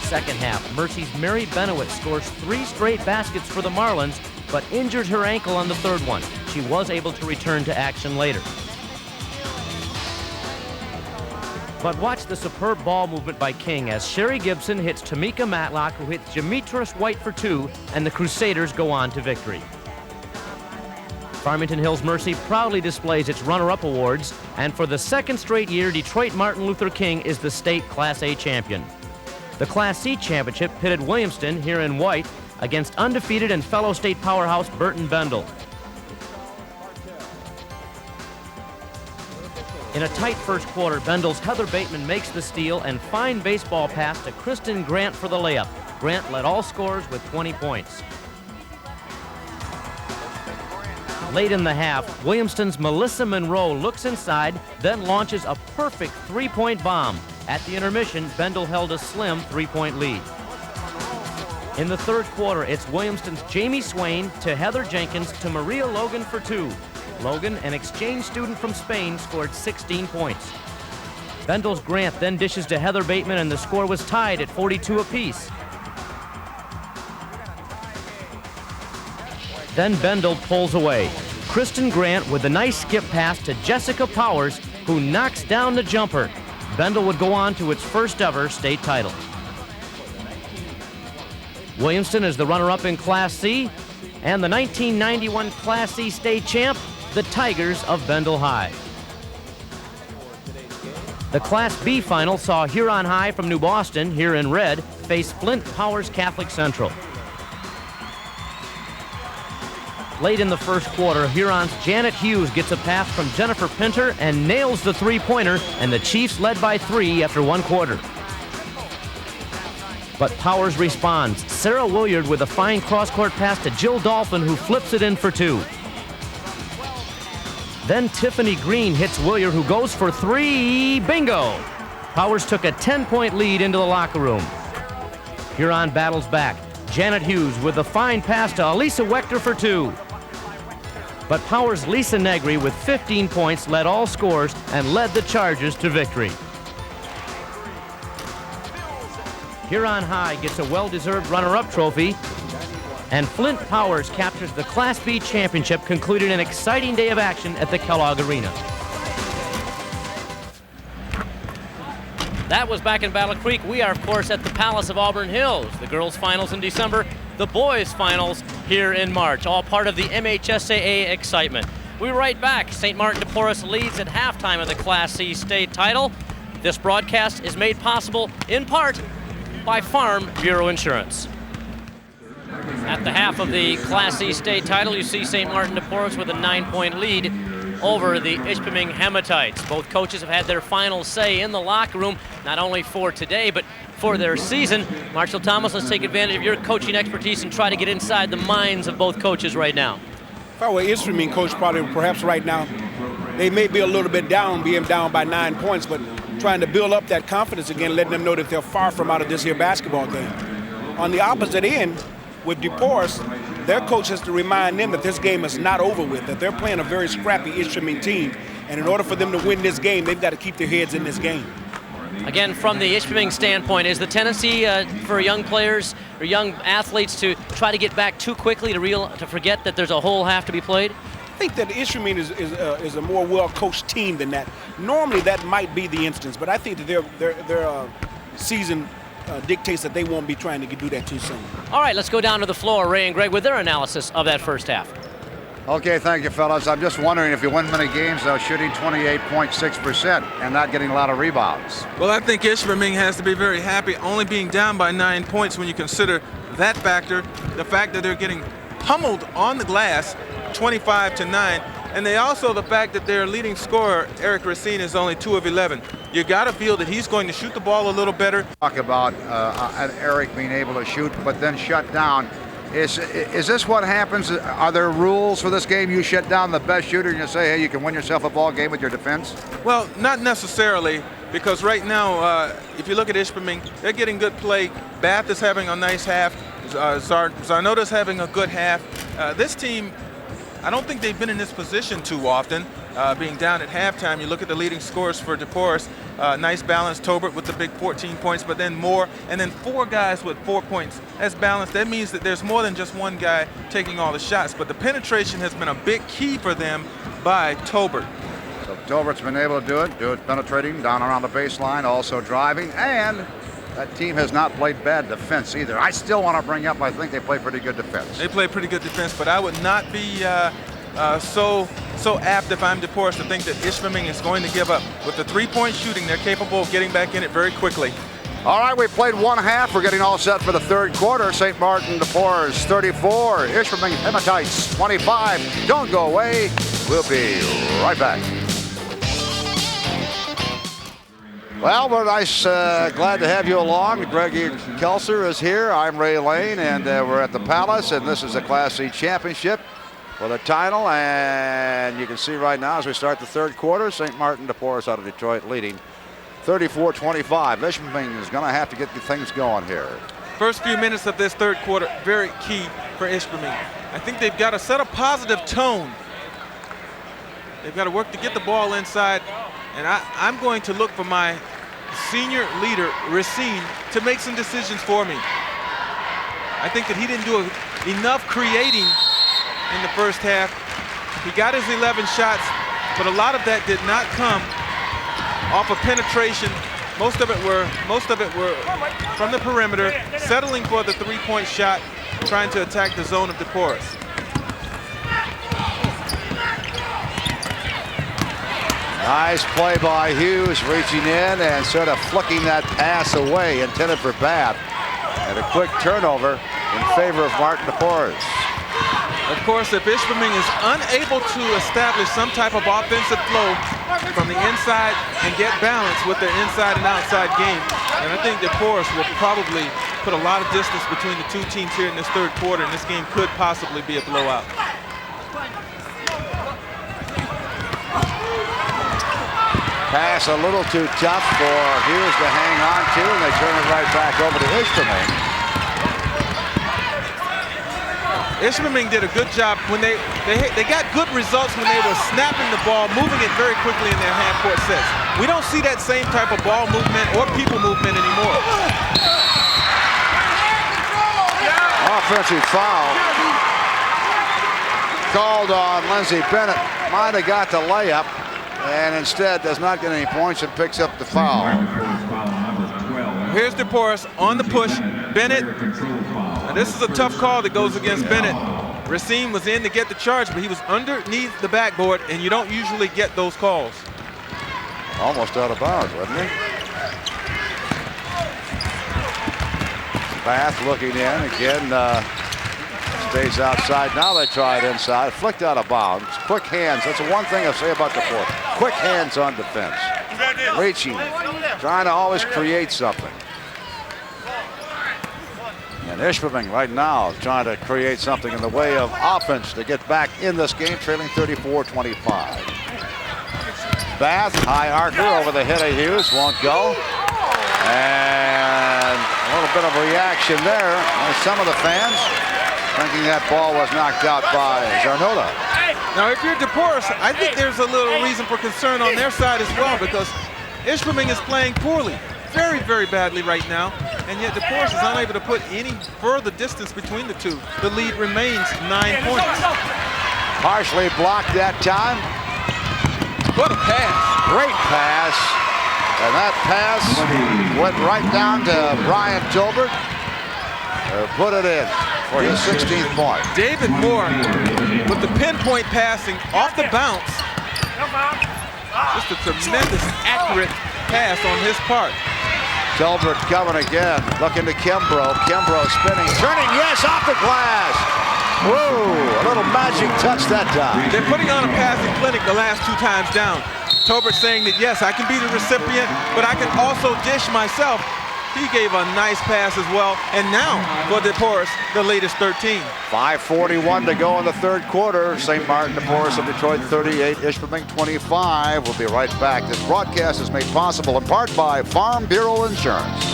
Second half, Mercy's Mary Benowitz scores 3 straight baskets for the Marlins, but injured her ankle on the third one. She was able to return to action later. But watch the superb ball movement by King as Sherry Gibson hits Tamika Matlock, who hits Demetris White for 2, and the Crusaders go on to victory. Farmington Hills Mercy proudly displays its runner-up awards, and for the second straight year, Detroit Martin Luther King is the state Class A champion. The Class C championship pitted Williamston, here in white, against undefeated and fellow state powerhouse Burton Bendel. In a tight first quarter, Bendel's Heather Bateman makes the steal and fine baseball pass to Kristen Grant for the layup. Grant led all scorers with 20 points. Late in the half, Williamston's Melissa Monroe looks inside, then launches a perfect three-point bomb. At the intermission, Bendel held a slim three-point lead. In the third quarter, it's Williamston's Jamie Swain to Heather Jenkins to Maria Logan for 2. Logan, an exchange student from Spain, scored 16 points. Bendel's Grant then dishes to Heather Bateman, and the score was tied at 42 apiece. Then Bendel pulls away. Kristen Grant with a nice skip pass to Jessica Powers, who knocks down the jumper. Bendel would go on to its first ever state title. Williamston is the runner-up in Class C, and the 1991 Class C state champ, the Tigers of Bendel High. The Class B final saw Huron High from New Boston, here in red, face Flint Powers Catholic Central. Late in the first quarter, Huron's Janet Hughes gets a pass from Jennifer Pinter and nails the three-pointer, and the Chiefs led by 3 after one quarter. But Powers responds. Sarah Williard with a fine cross-court pass to Jill Dolphin, who flips it in for 2. Then Tiffany Green hits Williard, who goes for 3. Bingo! Powers took a 10-point lead into the locker room. Huron battles back. Janet Hughes with a fine pass to Elisa Wechter for 2. But Powers' Lisa Negri with 15 points led all scorers and led the Chargers to victory. Huron High gets a well-deserved runner-up trophy, And Flint Powers captures the Class B championship, concluding an exciting day of action at the Kellogg Arena. That was back in Battle Creek. We are, of course, at the Palace of Auburn Hills. The girls' finals in December, the boys' finals here in March, all part of the MHSAA excitement. We're right back. St. Martin dePorres leads at halftime of the Class C state title. This broadcast is made possible in part by Farm Bureau Insurance. At the half of the Class C state title, you see St. Martin dePorres with a 9-point lead over the Ishpeming Hematites. Both coaches have had their final say in the locker room, not only for today, but for their season. Marshall Thomas, let's take advantage of your coaching expertise and try to get inside the minds of both coaches right now. If I were Ishpeming coach, probably perhaps right now, they may be a little bit down, being down by 9 points, but trying to build up that confidence again, letting them know that they're far from out of this here basketball game. On the opposite end, with dePorres, their coach has to remind them that this game is not over with, that they're playing a very scrappy Ishpeming team, and in order for them to win this game, they've got to keep their heads in this game. Again, from the Ishpeming standpoint, is the tendency for young players or young athletes to try to get back too quickly to forget that there's a whole half to be played? I think that Ishpeming is a more well-coached team than that. Normally, that might be the instance, but I think that their season dictates that they won't be trying to do that too soon. All right, let's go down to the floor, Ray and Greg, with their analysis of that first half. Okay, thank you, fellas. I'm just wondering if you win many games, though, shooting 28.6% and not getting a lot of rebounds. Well, I think Ishpeming has to be very happy, only being down by 9 points when you consider that factor, the fact that they're getting pummeled on the glass, 25-9, and they also the fact that their leading scorer, Eric Racine, is only 2 of 11. You got to feel that he's going to shoot the ball a little better. Talk about Eric being able to shoot, but then shut down. Is this what happens? Are there rules for this game? You shut down the best shooter and you say, hey, you can win yourself a ball game with your defense? Well, not necessarily, because right now, if you look at Ishpeming, they're getting good play. Bath is having a nice half. Zarnota's having a good half. This team, I don't think they've been in this position too often, being down at halftime. You look at the leading scorers for dePorres, nice balance, Tolbert with the big 14 points, but then Moore, and then 4 guys with 4 points. That's balanced. That means that there's more than just one guy taking all the shots, but the penetration has been a big key for them by Tolbert. So Tolbert's been able to do it penetrating down around the baseline, also driving, and that team has not played bad defense either. I still want to bring up, I think they play pretty good defense. They play pretty good defense, but I would not be so apt if I'm dePorres to think that Ishpeming is going to give up. With the 3-point shooting, they're capable of getting back in it very quickly. All right, we played one half. We're getting all set for the third quarter. St. Martin dePorres 34, Ishpeming Hematites 25. Don't go away. We'll be right back. Well, we're glad to have you along. Gregory Kelser is here. I'm Ray Lane, and we're at the Palace, and this is the Class C Championship for the title. And you can see right now as we start the third quarter, St. Martin dePorres out of Detroit leading 34-25. Ishpeming is going to have to get things going here. First few minutes of this third quarter, very key for Ishpeming. I think they've got to set a positive tone. They've got to work to get the ball inside. And I'm going to look for my senior leader, Racine, to make some decisions for me. I think that he didn't do enough creating in the first half. He got his 11 shots, but a lot of that did not come off of penetration. Most of it were from the perimeter, settling for the 3-point shot, trying to attack the zone of dePorres. Nice play by Hughes, reaching in and sort of flicking that pass away, intended for Bath. And a quick turnover in favor of Martin dePorres. Of course, if Ishpeming is unable to establish some type of offensive flow from the inside and get balance with their inside and outside game, and I think dePorres will probably put a lot of distance between the two teams here in this third quarter, and this game could possibly be a blowout. Pass a little too tough for Hughes to hang on to, and they turn it right back over to Ishpeming. Ishpeming did a good job when they got good results when they were snapping the ball, moving it very quickly in their half-court sets. We don't see that same type of ball movement or people movement anymore. offensive foul called on Lindsey Bennett. Might have got the layup, and instead does not get any points and picks up the foul. Here's dePorres on the push. Bennett. Now this is a tough call that goes against Bennett. Racine was in to get the charge, but he was underneath the backboard, and you don't usually get those calls. Almost out of bounds, wasn't he? Bath looking in again. Stays outside. Now they try it inside. Flicked out of bounds. Quick hands. That's the one thing I say about dePorres. Quick hands on defense. Reaching. Trying to always create something. And Ishpeming right now trying to create something in the way of offense to get back in this game, trailing 34-25. Bath, high archer over the head of Hughes, won't go. And a little bit of a reaction there by some of the fans, thinking that ball was knocked out by Zarnota. Now, if you're dePorres, I think there's a little reason for concern on their side as well, because Ishpeming is playing poorly, very, very badly right now, and yet dePorres is unable to put any further distance between the two. The lead remains 9 points. Partially blocked that time. What a pass. Great pass. And that pass went right down to Brian Tolbert. Put it in for his 16th point. David Moore with the pinpoint passing off the bounce. Just a tremendous accurate pass on his part. Tolbert coming again, looking to Kimbrough. Kimbrough spinning, turning, yes, off the glass. Whoa, a little magic touch that time. They're putting on a passing clinic the last 2 times down. Tolbert saying that, yes, I can be the recipient, but I can also dish myself. He gave a nice pass as well. And now for dePorres, the latest 13. 5:41 to go in the third quarter. St. Martin dePorres of Detroit 38, Ishpeming 25. We'll be right back. This broadcast is made possible in part by Farm Bureau Insurance.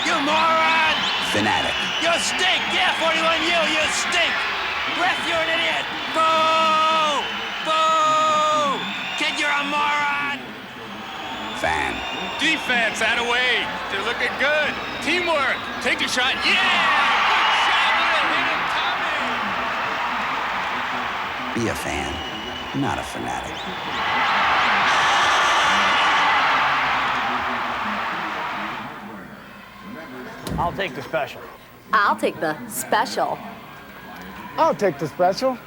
You moron! Fanatic. You stink! Yeah, 41, you stink! Ref, you're an idiot! Boo! Boo! Kid, you're a moron! Fan. Defense, out of way. They're looking good. Teamwork. Take a shot. Yeah! Good shot. Hit him, Tommy. Be a fan, not a fanatic. I'll take the special. I'll take the special. I'll take the special.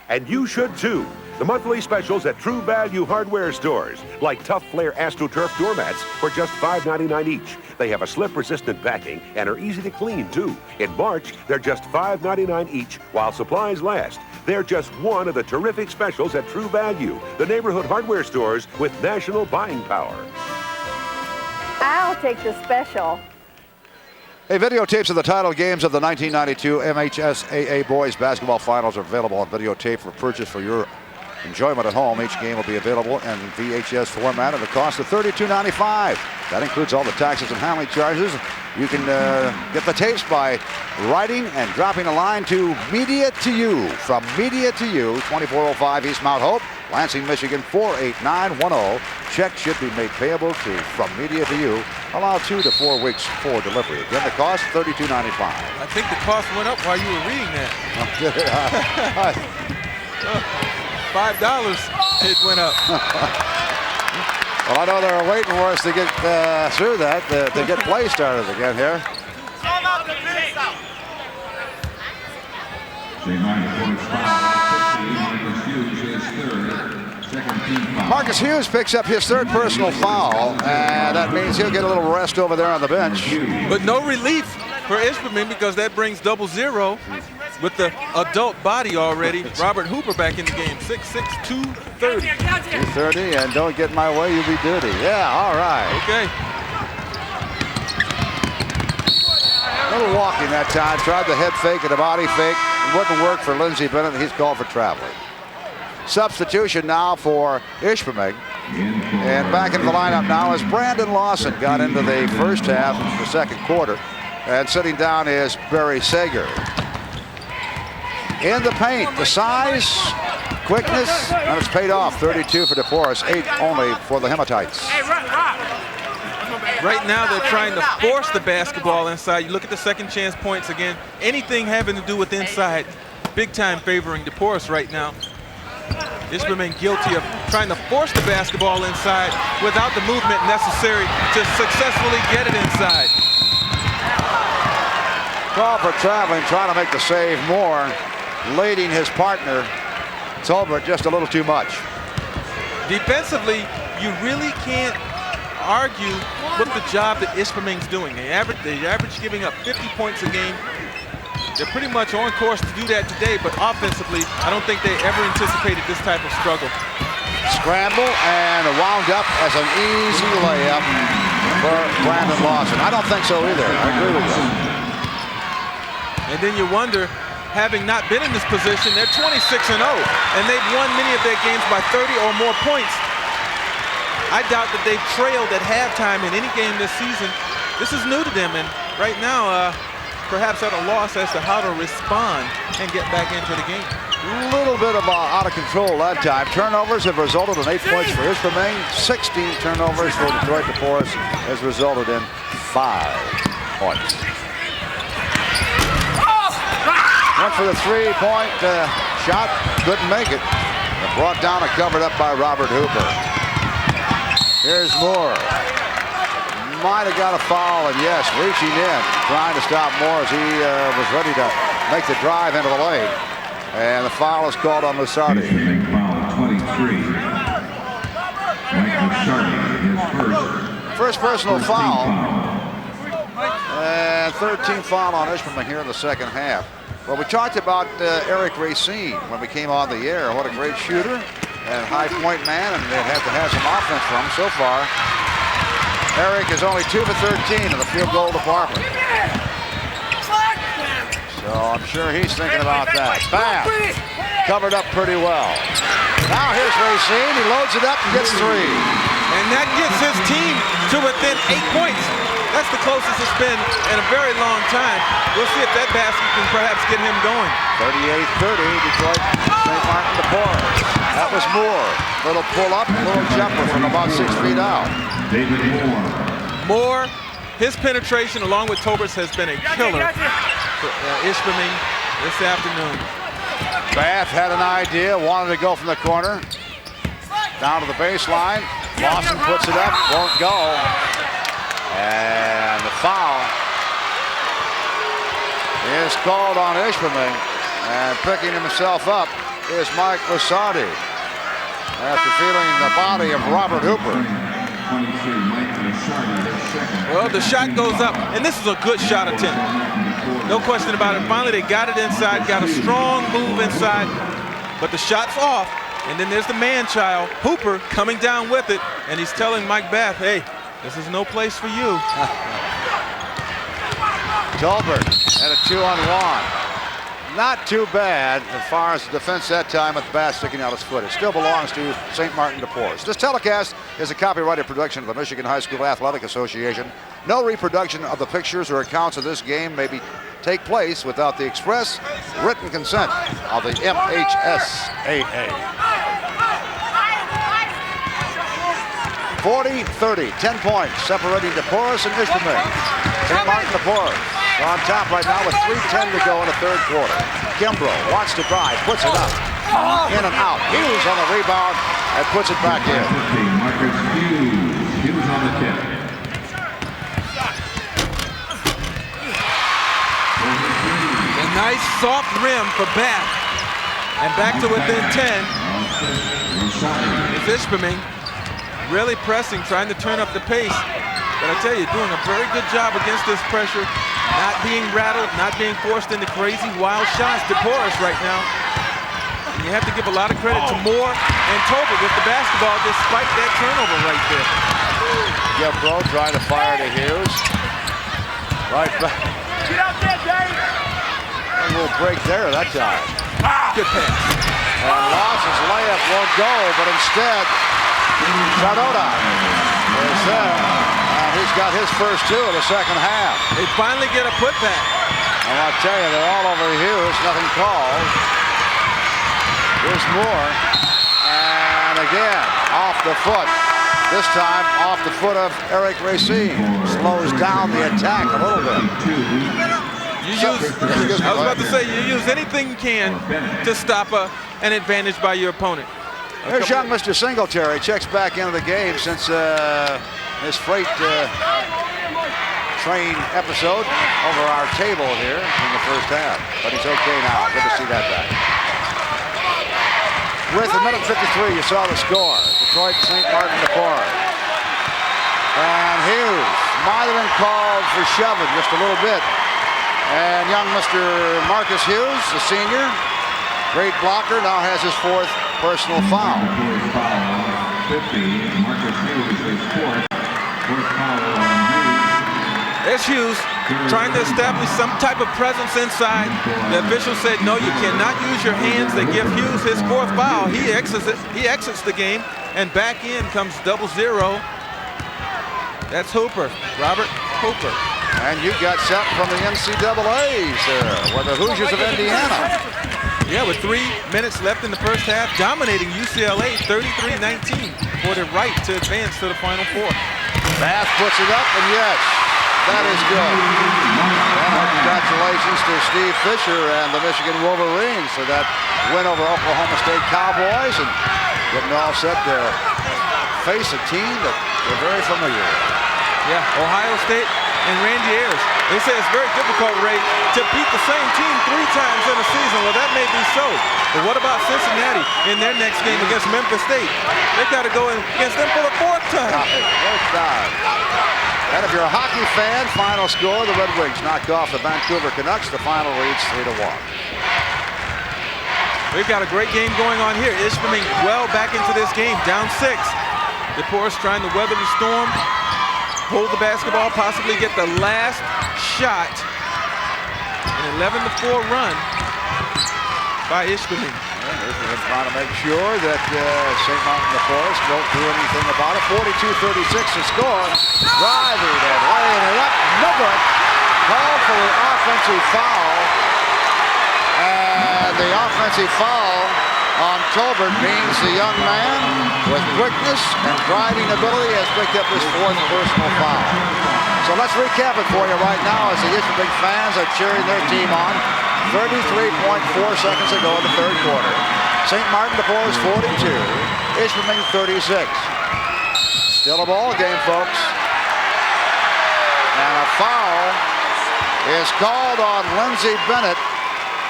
And you should too. The monthly specials at True Value hardware stores, like Tough Flare AstroTurf doormats for just $5.99 each. They have a slip-resistant backing and are easy to clean too. In March, they're just $5.99 each while supplies last. They're just one of the terrific specials at True Value, the neighborhood hardware stores with national buying power. I'll take the special. Hey, videotapes of the title games of the 1992 MHSAA Boys Basketball Finals are available on videotape for purchase for your enjoyment at home. Each game will be available in VHS format at a cost of $32.95. That includes all the taxes and handling charges. You can get the tapes by writing and dropping a line to Media to You. From Media to You, 2405 East Mount Hope, Lansing, Michigan 48910. Check should be made payable to From Media to You. Allow 2 to 4 weeks for delivery. Again, the cost $32.95. I think the cost went up while you were reading that. $5 it went up. Well, I know they were waiting for us to get through that, to get play started again here. Marcus Hughes picks up his third personal foul, and that means he'll get a little rest over there on the bench. But no relief for Ishpeming because that brings 0-0 with the adult body already. Robert Hooper back in the game, 6'6", 230. 230, and don't get in my way, you'll be dirty. Yeah, all right. Okay. A little walking that time. Tried the head fake and the body fake. It wouldn't work for Lindsey Bennett. He's called for traveling. Substitution now for Ishpeming. And back into the lineup now as Brandon Lawson got into the first half of the second quarter. And sitting down is Barry Sager. In the paint, the size, quickness, and it's paid off. 32 for dePorres, 8 only for the Hematites. Hey, Rob. Right now they're trying to force the basketball inside. You look at the second chance points again. Anything having to do with inside, big time favoring dePorres right now. Ishpeming guilty of trying to force the basketball inside without the movement necessary to successfully get it inside. Call for traveling, trying to make the save more, leading his partner, Tolbert, just a little too much. Defensively, you really can't argue with the job that Ishpeming's doing. They average giving up 50 points a game. They're pretty much on course to do that today, but offensively, I don't think they ever anticipated this type of struggle. Scramble and wound up as an easy layup for Brandon Lawson. I don't think so either. I agree with you. And then you wonder, having not been in this position, they're 26-0, and they've won many of their games by 30 or more points. I doubt that they've trailed at halftime in any game this season. This is new to them, and right now, perhaps at a loss as to how to respond and get back into the game. A little bit of out of control that time. Turnovers have resulted in 8 points for Ishpeming. 16 turnovers for Detroit dePorres has resulted in 5 points. Went for the three-point shot, couldn't make it. Brought down and covered up by Robert Hooper. Here's Moore. Might have got a foul, and yes, reaching in, trying to stop Moore as he was ready to make the drive into the lane. And the foul is called on Lusardi. Foul 23. Mike Lusardi, his First personal foul. And 13th foul on Ishpeming here in the second half. Well, we talked about Ed Rachal when we came on the air. What a great shooter and high point man, and they'd have to have some offense from him so far. Eric is only 2 for 13 in the field goal department. So I'm sure he's thinking about that. Bam! Covered up pretty well. Now here's Rachal. He loads it up and gets 3. And that gets his team to within 8 points. That's the closest it's been in a very long time. We'll see if that basket can perhaps get him going. 38-30, Detroit, St. Martin dePorres. That was Moore. Little pull up, little jumper from about 6 feet out. David Moore, his penetration along with Tolbert's has been a killer for Ishpeming this afternoon. Bath had an idea, wanted to go from the corner. Down to the baseline. Lawson puts it up, won't go. And the foul is called on Ishpeming. And picking himself up is Mike Lusardi after feeling the body of Robert Hooper. Well, the shot goes up, and this is a good shot attempt. No question about it. Finally, they got it inside, got a strong move inside, but the shot's off. And then there's the man-child, Hooper, coming down with it, and he's telling Mike Bath, hey, this is no place for you. Tolbert at a 2-on-1. Not too bad as far as the defense that time with the bat sticking out his foot. It still belongs to St. Martin dePorres. This telecast is a copyrighted production of the Michigan High School Athletic Association. No reproduction of the pictures or accounts of this game may take place without the express written consent of the MHSAA. 40-30, 10 points separating dePorres and Ishpeming. St. Martin dePorres on top right now with 3:10 to go in the third quarter. Kimbrough wants to drive, puts it up, in and out. Hughes on the rebound and puts it back in. Marcus Hughes on the tip. A nice soft rim for Bath. And back to within 10. It's Ishpeming really pressing, trying to turn up the pace. But I tell you, doing a very good job against this pressure, not being rattled, not being forced into crazy, wild shots. dePorres right now. And you have to give a lot of credit to Moore and Tolbert with the basketball despite that turnover right there. Kimbrough trying to fire to Hughes. Right back. Get out there, Dave! A little break there that time. Good pass. And Lawson's layup won't go, but instead, Chardoda is there. And he's got his first 2 of the second half. They finally get a putback. And I'll tell you, they're all over Hughes, nothing called. Here's Moore. And again, off the foot This time off the foot of Eric Racine. Slows down the attack a little bit. I was about to say, you use anything you can to stop an advantage by your opponent. Here's young Mr. Singletary. Checks back into the game since his freight train episode over our table here in the first half. But he's okay now. Good to see that back. With a minute 53, you saw the score. Detroit, St. Martin, dePorres. And Hughes might have been called for shoving just a little bit. And young Mr. Marcus Hughes, the senior, great blocker, now has his 4th personal foul. 50, Marcus Hughes, his 4th foul on Hughes. There's Hughes trying to establish some type of presence inside. The official said, no, you cannot use your hands. They give Hughes his 4th foul. He exits the game, and back in comes 0-0. That's Hooper, Robert Hooper. And you got something from the NCAAs there, with the Hoosiers of Indiana. Yeah, with 3 minutes left in the first half, dominating UCLA 33-19 for the right to advance to the Final Four. Bath puts it up, and yes, that is good. And congratulations to Steve Fisher and the Michigan Wolverines for that win over Oklahoma State Cowboys and getting all set to face a team that they're very familiar with. Yeah, Ohio State and Randy Ayers. They say it's very difficult, Ray, to beat the same team 3 times in a season. Well, that may be so. But what about Cincinnati in their next game against Memphis State? They've got to go in against them for the 4th time. Fourth time. And if you're a hockey fan, final score, the Red Wings knock off the Vancouver Canucks. The final reads 3-1. We've got a great game going on here. Ishpeming well back into this game, down 6. dePorres trying to weather the storm, hold the basketball, possibly get the last shot. An 11-4 run by Ishpeming. Ishpeming trying to make sure that St. Martin dePorres don't do anything about it. 42-36 to score. Driving and laying it up. No good. Call for the offensive foul. And the offensive foul on Tolbert means the young man with quickness and driving ability has picked up his 4th personal foul. So let's recap it for you right now as the Ishpeming fans are cheering their team on. 33.4 seconds to go in the 3rd quarter. St. Martin dePorres 42, Ishpeming 36. Still a ball game, folks. And a foul is called on Lindsey Bennett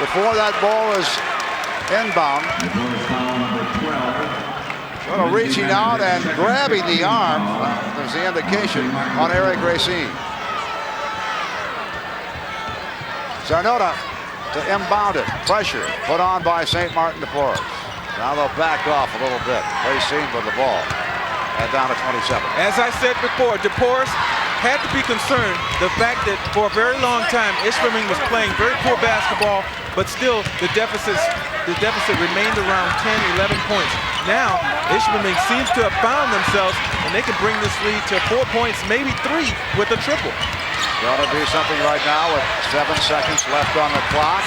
before that ball is inbound. Sort of reaching out and grabbing the arm. There's the indication on Eric Racine. Zarnota to inbound it. Pressure put on by St. Martin dePorres. Now they'll back off a little bit. Racine with the ball. And down to 27. As I said before, dePorres had to be concerned the fact that for a very long time Ishpeming was playing very poor basketball, but still the deficit remained around 10, 11 points. Now Ishpeming seems to have found themselves, and they can bring this lead to 4 points, maybe 3 with a triple. Got to do something right now with 7 seconds left on the clock.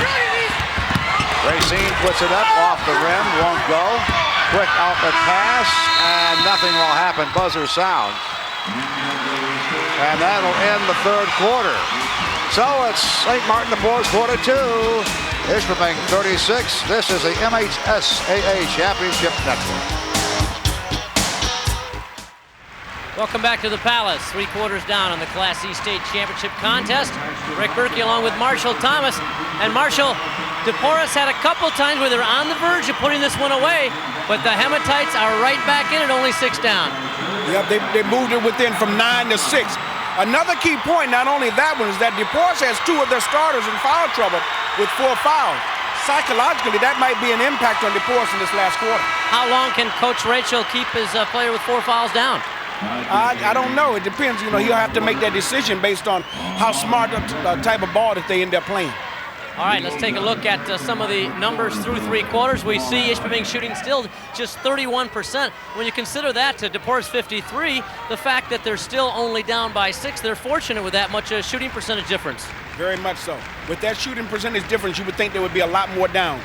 Racine puts it up off the rim, won't go. Quick outlet pass, and nothing will happen. Buzzer sound. And that'll end the 3rd quarter. So it's St. Martin dePorres 42, Ishpeming 36. This is the MHSAA Championship Network. Welcome back to the Palace. 3 quarters down on the Class C State Championship contest. Rick Berkey along with Marshall Thomas. And Marshall, dePorres had a couple times where they're on the verge of putting this one away, but the Hematites are right back in at only 6 down. Yep, they moved it within from 9 to 6. Another key point, not only that one, is that dePorres has 2 of their starters in foul trouble with 4 fouls. Psychologically, that might be an impact on dePorres in this last quarter. How long can Coach Rachal keep his player with 4 fouls down? I don't know. It depends. You know, he'll have to make that decision based on how smart the type of ball that they end up playing. All right, let's take a look at some of the numbers through 3 quarters. We see Ishpeming shooting still just 31%. When you consider that to dePorres 53, the fact that they're still only down by 6, they're fortunate with that much shooting percentage difference. Very much so. With that shooting percentage difference, you would think there would be a lot more down.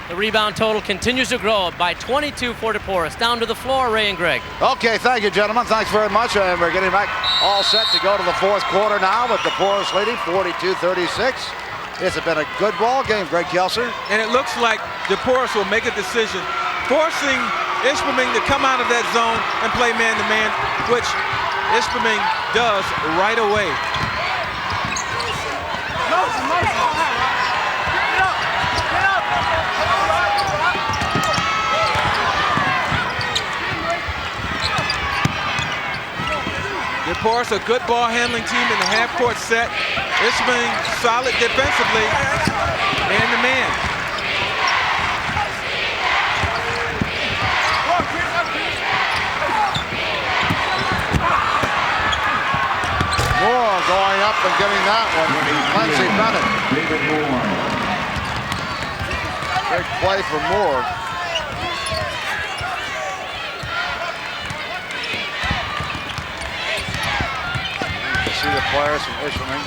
The rebound total continues to grow by 22 for dePorres. Down to the floor, Ray and Greg. Okay, thank you, gentlemen. Thanks very much. And we're getting back all set to go to the fourth quarter now with dePorres leading 42-36. It's been a good ball game, Greg Kelser. And it looks like dePorres will make a decision, forcing Ishpeming to come out of that zone and play man-to-man, which Ishpeming does right away. dePorres, a good ball handling team in the half-court set. Ishpeming solid defensively, man-to-man. Moore going up and getting that one. Lindsey Bennett. Big play for Moore. You see the players from Ishpeming.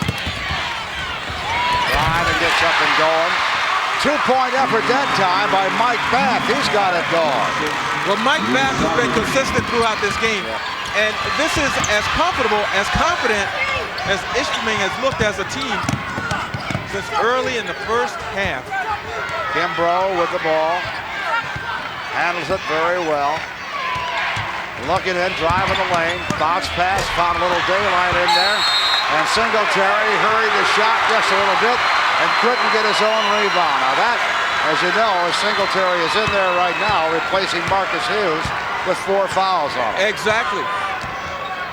Ryan gets up and going. Two-point effort that time by Mike Bath. He's got it going. Well, Mike Bath has been consistent throughout this game. And this is as comfortable, as confident as Ishpeming has looked as a team since early in the first half. Kimbrough with the ball. Handles it very well. Looking in, driving the lane. Bounce pass, found a little daylight in there. And Singletary hurried the shot just a little bit and couldn't get his own rebound. Now that, as you know, Singletary is in there right now replacing Marcus Hughes with 4 fouls on him. Exactly.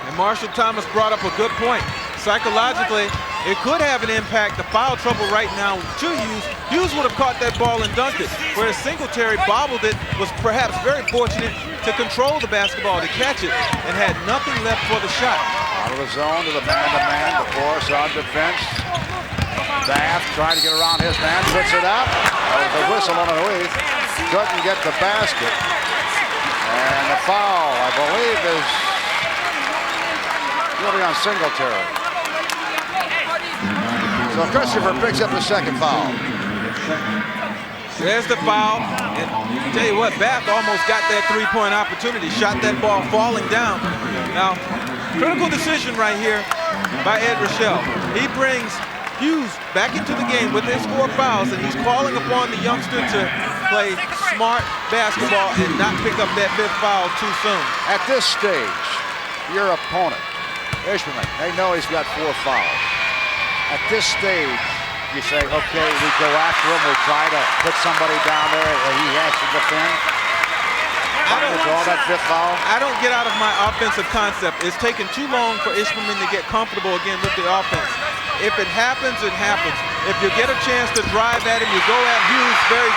And Marshall Thomas brought up a good point. Psychologically, it could have an impact. The foul trouble right now to Hughes. Hughes would have caught that ball and dunked it, whereas Singletary bobbled it, was perhaps very fortunate to control the basketball, to catch it, and had nothing left for the shot. Out of the zone to the man-to-man. dePorres on defense. Bath trying to get around his man, puts it up. The whistle underneath. Couldn't get the basket. And the foul, I believe, is going to be on Singletary. So Christopher picks up the second foul. There's the foul. And tell you what, Bath almost got that three-point opportunity. Shot that ball falling down. Now, critical decision right here by Ed Rachal. He brings Hughes back into the game with his 4 fouls, and he's calling upon the youngster to play smart basketball and not pick up that 5th foul too soon. At this stage, your opponent, Ishpeming, they know he's got 4 fouls. At this stage, you say, okay, we go after him, we try to put somebody down there that he has to defend. I don't get out of my offensive concept. It's taken too long for Ishpeming to get comfortable again with the offense. If it happens, it happens. If you get a chance to drive at him, you go at Hughes very,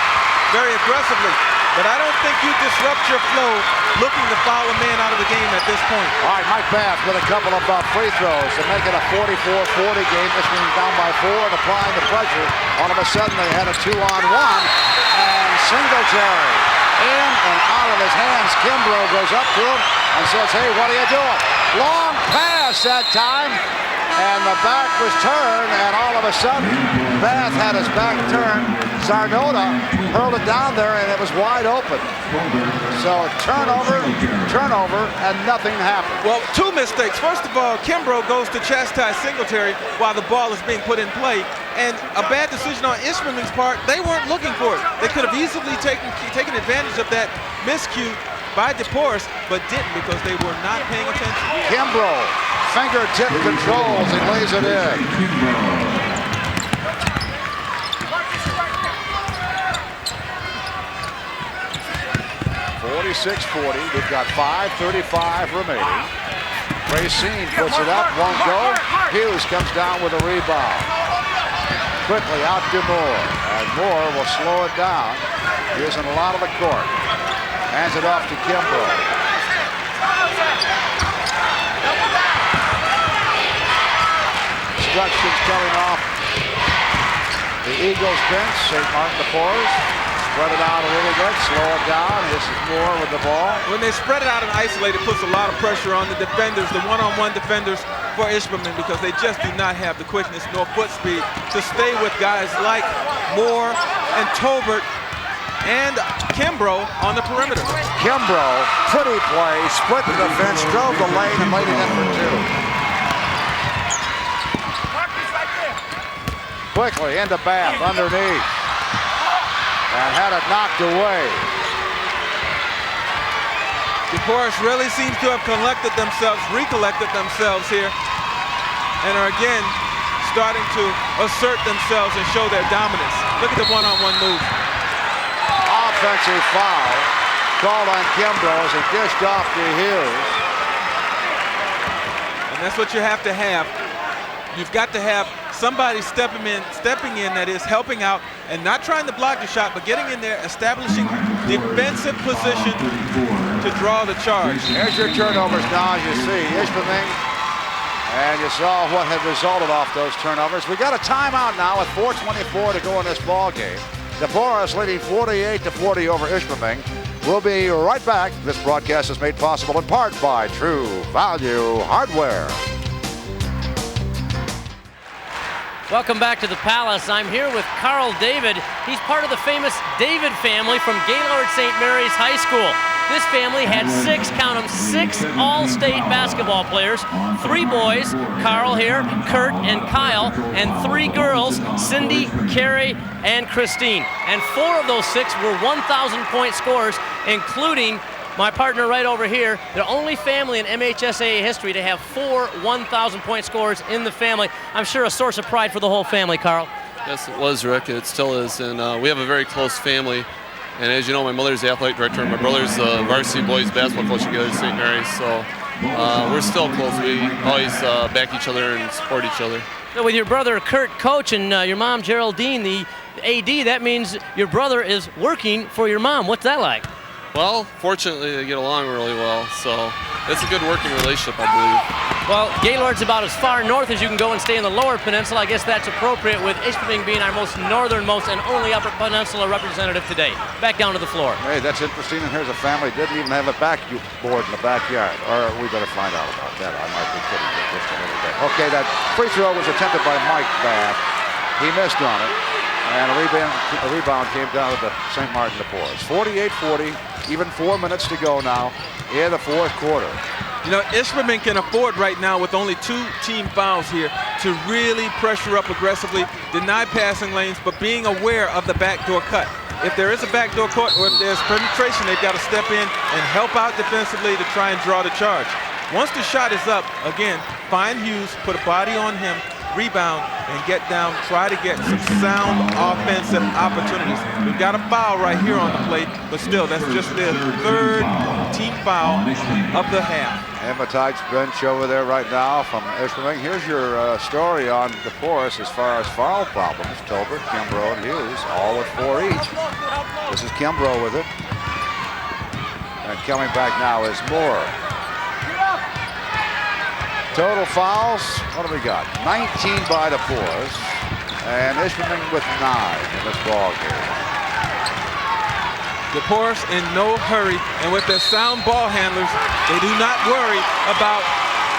very aggressively. But I don't think you disrupt your flow looking to foul a man out of the game at this point. All right, Mike Bath with a couple of free throws to make it a 44-40 game. This being down by 4 and applying the pressure. All of a sudden, they had a 2-on-1. And Singletary in and out of his hands. Kimbrough goes up to him and says, hey, what are you doing? Long pass that time. And the back was turned, and all of a sudden, Bath had his back turned. Zarnota hurled it down there, and it was wide open. So turnover, and nothing happened. Well, 2 mistakes. First of all, Kimbrough goes to chastise Singletary while the ball is being put in play. And a bad decision on Ishpeming's part. They weren't looking for it. They could have easily taken advantage of that miscue by dePorres, but didn't because they were not paying attention. Kimbrough, fingertip controls, and lays it in. 46-40. We've got 5:35 remaining. Racine puts it up, won't go. Hughes comes down with a rebound. Quickly out to Moore, and Moore will slow it down. Using a lot of the court. Hands it off to Kimbrough. Instructions coming off the Eagles bench. St. Martin dePorres. Spread it out a little bit, slow it down. This is Moore with the ball. When they spread it out and isolate, it puts a lot of pressure on the defenders, the one-on-one defenders for Ishpeming, because they just do not have the quickness nor foot speed to stay with guys like Moore and Tolbert and Kimbrough on the perimeter. Kimbrough, pretty play, split the defense, drove the lane, and laid it in for two. Quickly into Bath, underneath, and had it knocked away. dePorres really seems to have recollected themselves here, and are again starting to assert themselves and show their dominance. Look at the one-on-one move. Offensive foul called on Kimbrough as he dished off to Hughes. And that's what you have to have. You've got to have somebody stepping in, that is helping out and not trying to block the shot, but getting in there, establishing defensive position to draw the charge. Here's your turnovers now, as you see. Ishpeming, and you saw what had resulted off those turnovers. We got a timeout now with 4:24 to go in this ball game. dePorres leading 48-40 over Ishpeming. We'll be right back. This broadcast is made possible in part by True Value Hardware. Welcome back to the Palace. I'm here with Carl David. He's part of the famous David family from Gaylord St. Mary's High School. This family had six all-state basketball players, 3 boys, Carl here, Kurt and Kyle, and 3 girls, Cindy, Carrie, and Christine. And 4 of those 6 were 1,000-point scorers, including my partner right over here, the only family in MHSAA history to have 4 1,000-point scorers in the family. I'm sure a source of pride for the whole family, Carl. Yes, it was, Rick. It still is. And we have a very close family. And as you know, my mother's the athletic director, and my brother's the varsity boys basketball coach at Gaylord St. Mary's. So we're still close. We always back each other and support each other. So with your brother Kurt coach and your mom Geraldine, the AD, that means your brother is working for your mom. What's that like? Well, fortunately, they get along really well, so it's a good working relationship, I believe. Well, Gaylord's about as far north as you can go and stay in the Lower Peninsula. I guess that's appropriate, with Ishpeming being our most northernmost and only Upper Peninsula representative today. Back down to the floor. Hey, that's interesting, and here's a family didn't even have a backboard in the backyard. Or we better find out about that. I might be kidding you just a little bit. Okay, that free throw was attempted by Mike Bath. He missed on it. And a rebound came down to the St. Martin dePorres. 48-40, even 4 minutes to go now in the fourth quarter. You know, Ishpeming can afford right now, with only 2 team fouls here, to really pressure up aggressively, deny passing lanes, but being aware of the backdoor cut. If there is a backdoor cut or if there's penetration, they've got to step in and help out defensively to try and draw the charge. Once the shot is up, again, find Hughes, put a body on him, rebound, and get down, try to get some sound offensive opportunities. We've got a foul right here on the plate, but still, that's just their 3rd team foul of the half. Hematites bench over there right now from Ishpeming. Here's your story on dePorres as far as foul problems. Tolbert, Kimbrough, and Hughes, all with 4 each. This is Kimbrough with it. And coming back now is Moore. Total fouls, what do we got? 19 by dePorres, and Ishpeming with 9 in this ball game. dePorres in no hurry, and with their sound ball handlers, they do not worry about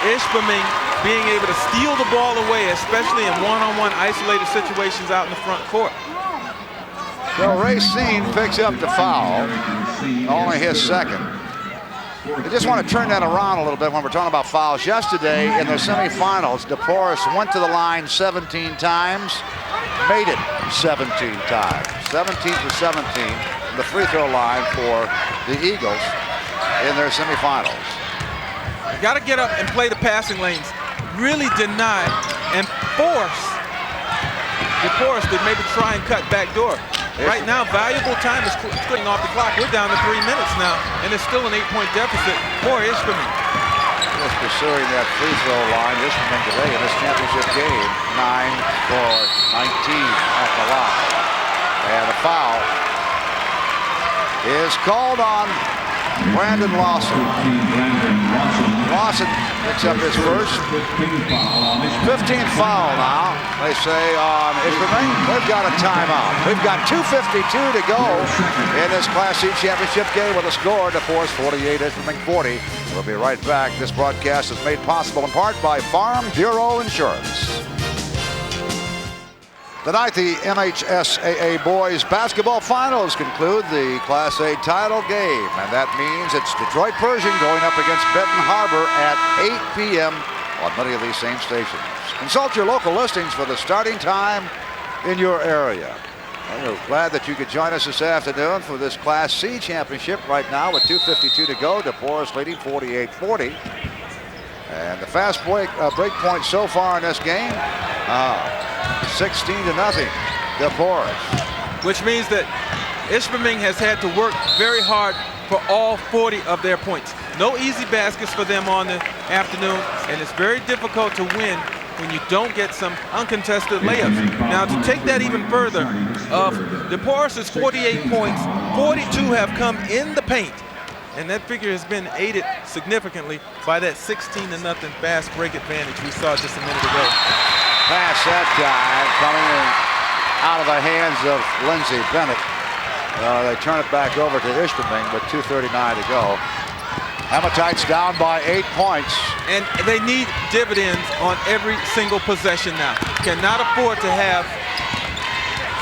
Ishpeming being able to steal the ball away, especially in one-on-one isolated situations out in the front court. So Racine picks up the foul, only his 2nd. I just want to turn that around a little bit when we're talking about fouls. Yesterday in the semifinals, dePorres went to the line 17 times, made it 17 times. 17 for 17 from the free throw line for the Eagles in their semifinals. You got to get up and play the passing lanes. Really deny and force dePorres to maybe try and cut back door. Right now, valuable time is clicking off the clock. We're down to 3 minutes now, and it's still an 8-point deficit for Ishpeming. Just pursuing that free throw line, Ishpeming today in this championship game, 9 for 19 at the line. And a foul is called on Brandon Lawson. Lawson picks up his first. 15th foul now, they say, on Ishpeming. They've got a timeout. We've got 2:52 to go in this Class C championship game with a score, dePorres 48, Ishpeming 40. We'll be right back. This broadcast is made possible in part by Farm Bureau Insurance. Tonight, the MHSAA Boys Basketball Finals conclude the Class A title game. And that means it's Detroit Pershing going up against Benton Harbor at 8 p.m. on many of these same stations. Consult your local listings for the starting time in your area. Well, we're glad that you could join us this afternoon for this Class C championship right now with 2:52 to go. dePorres leading 48-40. And the fast break point so far in this game, 16-0, dePorres. Which means that Ishpeming has had to work very hard for all 40 of their points. No easy baskets for them on the afternoon, and it's very difficult to win when you don't get some uncontested layups. Now, to take that even further, of dePorres' 48 points, 42 have come in the paint. And that figure has been aided significantly by that 16-0 fast break advantage we saw just a minute ago. Pass that time coming in out of the hands of Lindsey Bennett. They turn it back over to Ishpeming with 2:39 to go. Hematites down by 8 points. And they need dividends on every single possession now. Cannot afford to have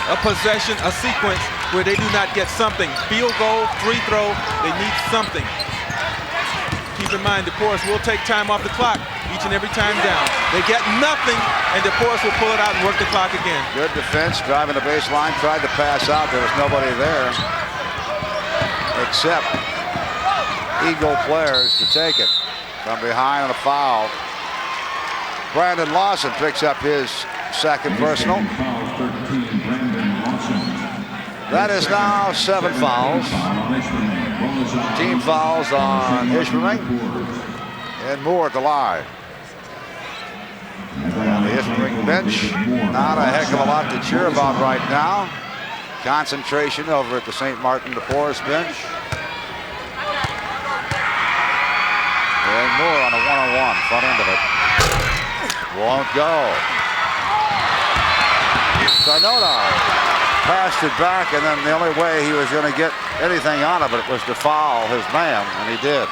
a possession, a sequence where they do not get something. Field goal, free throw, they need something. Keep in mind, dePorres will take time off the clock each and every time down. They get nothing, and dePorres will pull it out and work the clock again. Good defense, driving the baseline, tried to pass out. There was nobody there except Eagle players to take it. From behind on a foul. Brandon Lawson picks up his second personal. That is now 7 fouls. Team fouls on Ishpeming and Moore at the line. On the Ishpeming bench, not a heck of a lot to cheer about right now. Concentration over at the St. Martin dePorres bench. And Moore on a one-on-one, front end of it. Won't go. Sarnota passed it back, and then the only way he was going to get anything out of it was to foul his man, and he did.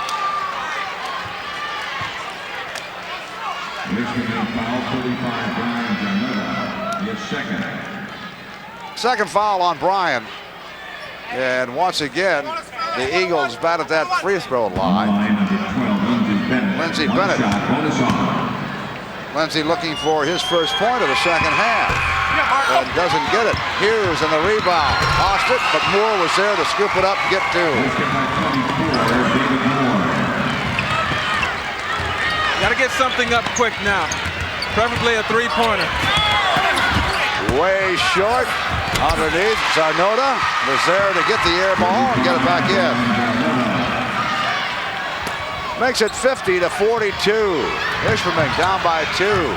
Second foul on Brian. And once again, the Eagles bat at that free throw line. Lindsey Bennett. Lindsey looking for his first point of the second half. And doesn't get it. Hughes in the rebound. Lost it, but Moore was there to scoop it up and get two. Got to get something up quick now. Preferably a three-pointer. Way short. Underneath, Sarnota was there to get the air ball and get it back in. Makes it 50-42. Ishpeming down by 2.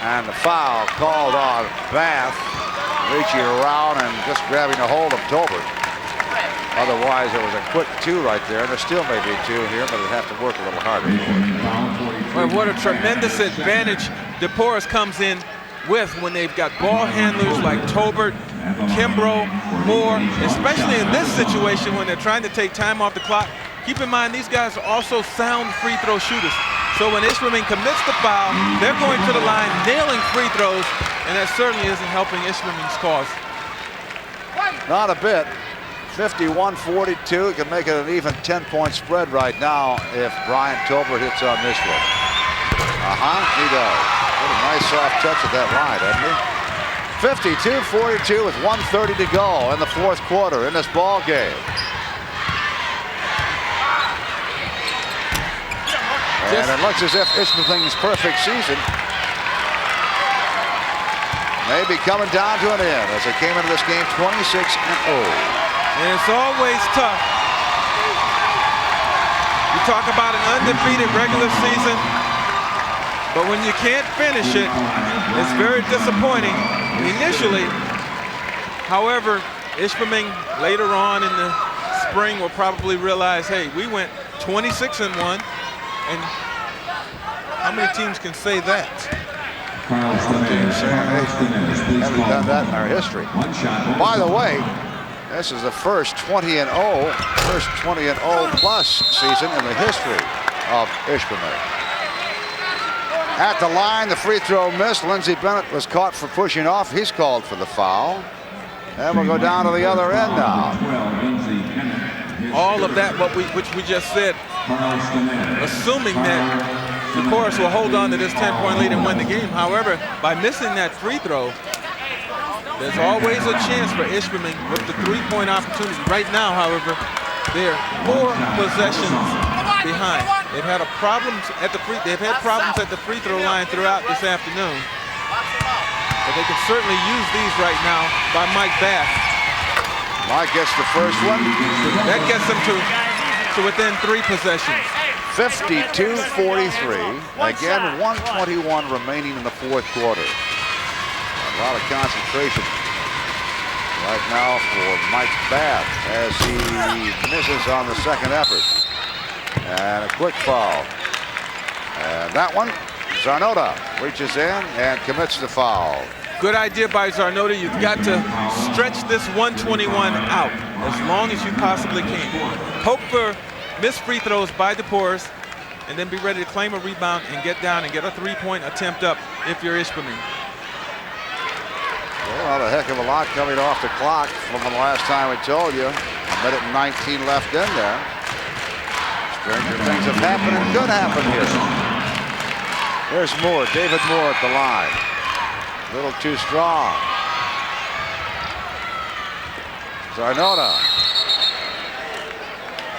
And the foul called on Bath, reaching around and just grabbing a hold of Tolbert. Otherwise, there was a quick 2 right there, and there still may be 2 here, but it'd have to work a little harder. Well, what a tremendous advantage dePorres comes in with when they've got ball handlers like Tolbert, Kimbrough, Moore, especially in this situation when they're trying to take time off the clock. Keep in mind, these guys are also sound free throw shooters. So when Ishpeming commits the foul, they're going to the line, nailing free throws, and that certainly isn't helping Ishpeming's cause. Not a bit. 51-42. It can make it an even 10-point spread right now if Brian Tolbert hits on this one. He does. What a nice soft touch at that line, doesn't he? 52-42 with 1:30 to go in the fourth quarter in this ball game. And it looks as if Ishpeming's perfect season may be coming down to an end as they came into this game 26-0. And it's always tough. You talk about an undefeated regular season, but when you can't finish it, it's very disappointing initially. However, Ishpeming later on in the spring will probably realize, hey, we went 26-1, and how many teams can say that? Haven't done that in our history. By the way, this is the first 20-0 plus season in the history of Ishpeming. At the line, the free throw missed. Lindsey Bennett was caught for pushing off. He's called for the foul. And we'll go down to the other end now. All of that, which we just said, assuming that dePorres will hold on to this 10-point lead and win the game. However, by missing that free throw, there's always a chance for Ishpeming with the three-point opportunity. Right now, however, they're 4 possessions behind. They've had problems at the free throw line throughout this afternoon. But they can certainly use these right now by Mike Bass. Mike gets the first one. That gets them to within 3 possessions. 52-43. Again, 1:21 remaining in the fourth quarter. A lot of concentration right now for Mike Bass as he misses on the second effort. And a quick foul. And that one, Zarnota reaches in and commits the foul. Good idea by Zarnota. You've got to stretch this 121 out as long as you possibly can. Hope for missed free throws by dePorres, and then be ready to claim a rebound and get down and get a 3-point attempt up if you're Ishpeming. Well, a heck of a lot coming off the clock from the last time we told you. A minute and 19 left in there. Stranger things have happened and could happen here. There's Moore, David Moore at the line. A little too strong. Zarnota.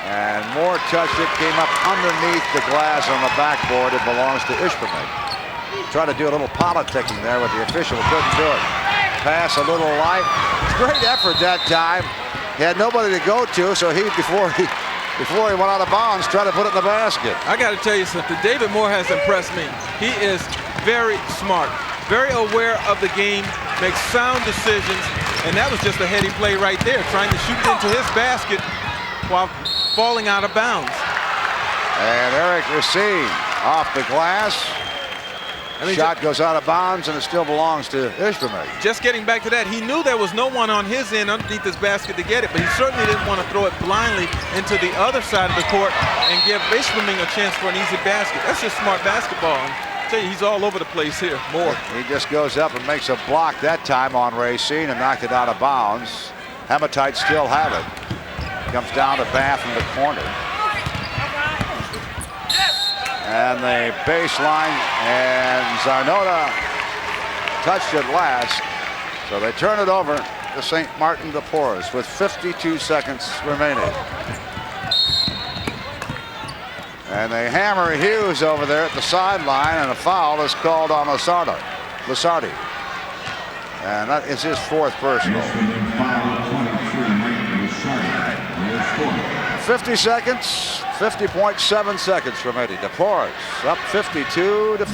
And Moore touched it, came up underneath the glass on the backboard. It belongs to Ishpeming. Tried to do a little politicking there with the official, couldn't do it. Pass a little light. Great effort that time. He had nobody to go to, so before he went out of bounds, tried to put it in the basket. I got to tell you something. David Moore has impressed me. He is very smart, very aware of the game, makes sound decisions, and that was just a heady play right there, trying to shoot into his basket while falling out of bounds. And Eric Racine off the glass. Shot goes out of bounds, and it still belongs to Ishpeming. Just getting back to that, he knew there was no one on his end underneath his basket to get it, but he certainly didn't want to throw it blindly into the other side of the court and give Ishpeming a chance for an easy basket. That's just smart basketball. And I tell you, he's all over the place here. Moore. He just goes up and makes a block that time on Racine and knocked it out of bounds. Hematites still have it. Comes down to Bath in the corner. And the baseline, and Zarnota touched it last. So they turn it over to St. Martin dePorres with 52 seconds remaining. And they hammer Hughes over there at the sideline, and a foul is called on Lasardi. And that is his 4th personal. 50 seconds, 50.7 seconds remaining. dePorres up 52-43.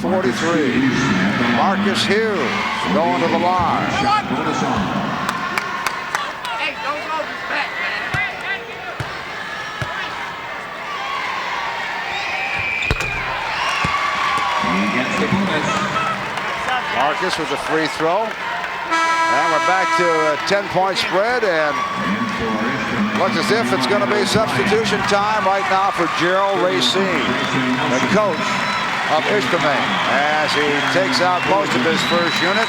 Marcus Hughes going to the line. Hey, don't hold his back, man. Marcus with a free throw. And we're back to a 10-point spread, and looks as if it's going to be substitution time right now for Gerald Racine, the coach of Ishpeming, as he takes out most of his first unit.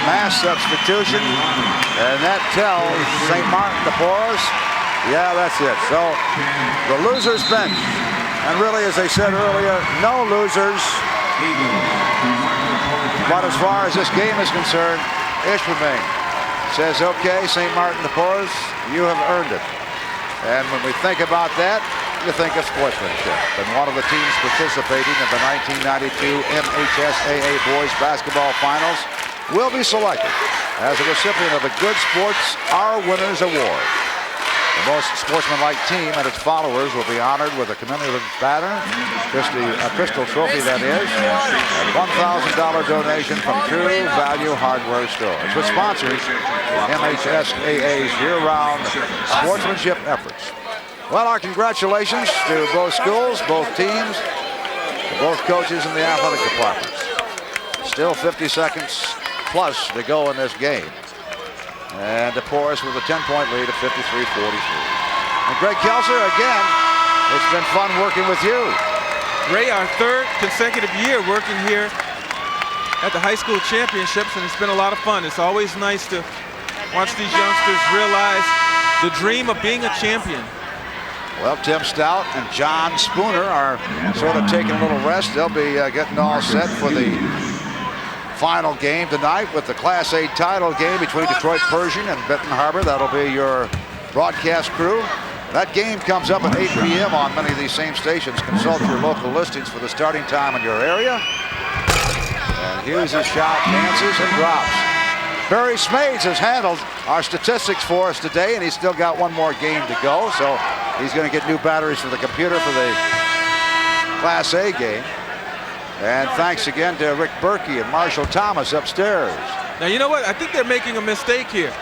Mass substitution, and that tells St. Martin dePorres, yeah, that's it. So the losers bench, and really, as I said earlier, no losers. But as far as this game is concerned, Ishpeming says, okay, St. Martin dePorres, you have earned it. And when we think about that, you think of sportsmanship. And one of the teams participating in the 1992 MHSAA Boys Basketball Finals will be selected as a recipient of the Good Sports Our Winners Award. The most sportsmanlike team and its followers will be honored with a commemorative banner, a crystal trophy that is, a $1,000 donation from True Value Hardware Stores, which sponsors the MHSAA's year-round sportsmanship efforts. Well, our congratulations to both schools, both teams, to both coaches in the athletic departments. Still 50 seconds plus to go in this game. And dePorres with a 10-point lead of 53-43. And Greg Kelser, again, it's been fun working with you. Ray, our third consecutive year working here at the high school championships, and it's been a lot of fun. It's always nice to watch these youngsters realize the dream of being a champion. Well, Tim Stout and John Spooner are sort of taking a little rest. They'll be getting all set for the final game tonight with the Class A title game between Detroit Pershing and Benton Harbor. That'll be your broadcast crew. That game comes up at 8 p.m. on many of these same stations. Consult your local listings for the starting time in your area. And here's his shot, dances and drops. Barry Smades has handled our statistics for us today, and he's still got one more game to go. So he's going to get new batteries for the computer for the Class A game. And thanks again to Rick Berkey and Marshall Thomas upstairs. Now, you know what? I think they're making a mistake here.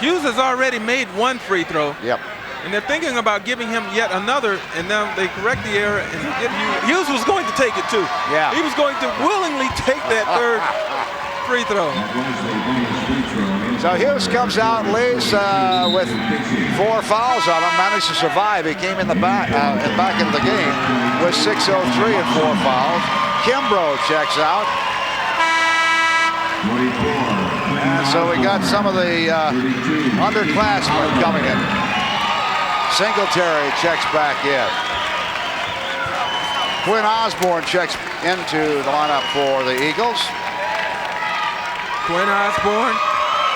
Hughes has already made one free throw. Yep. And they're thinking about giving him yet another, and now they correct the error and get Hughes was going to take it too. Yeah. He was going to willingly take that third free throw. So Hughes comes out and leaves with 4 fouls on him, managed to survive. He came in the back into the game with 6:03 and 4 fouls. Kimbrough checks out. And so we got some of the underclassmen coming in. Singletary checks back in. Quinn Osborne checks into the lineup for the Eagles. Quinn Osborne,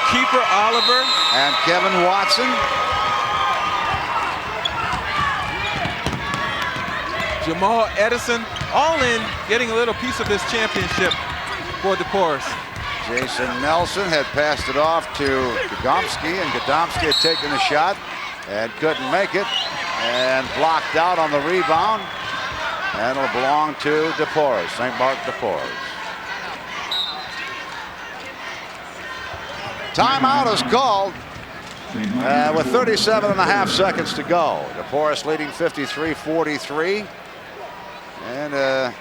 Keeper Oliver, and Kevin Watson. Jamal Edison, all in, getting a little piece of this championship for dePorres. Jason Nelson had passed it off to Gadomski, and Gadomski had taken the shot and couldn't make it, and blocked out on the rebound, and it'll belong to dePorres, St. Mark dePorres. Timeout is called with 37.5 seconds to go. dePorres leading 53-43, and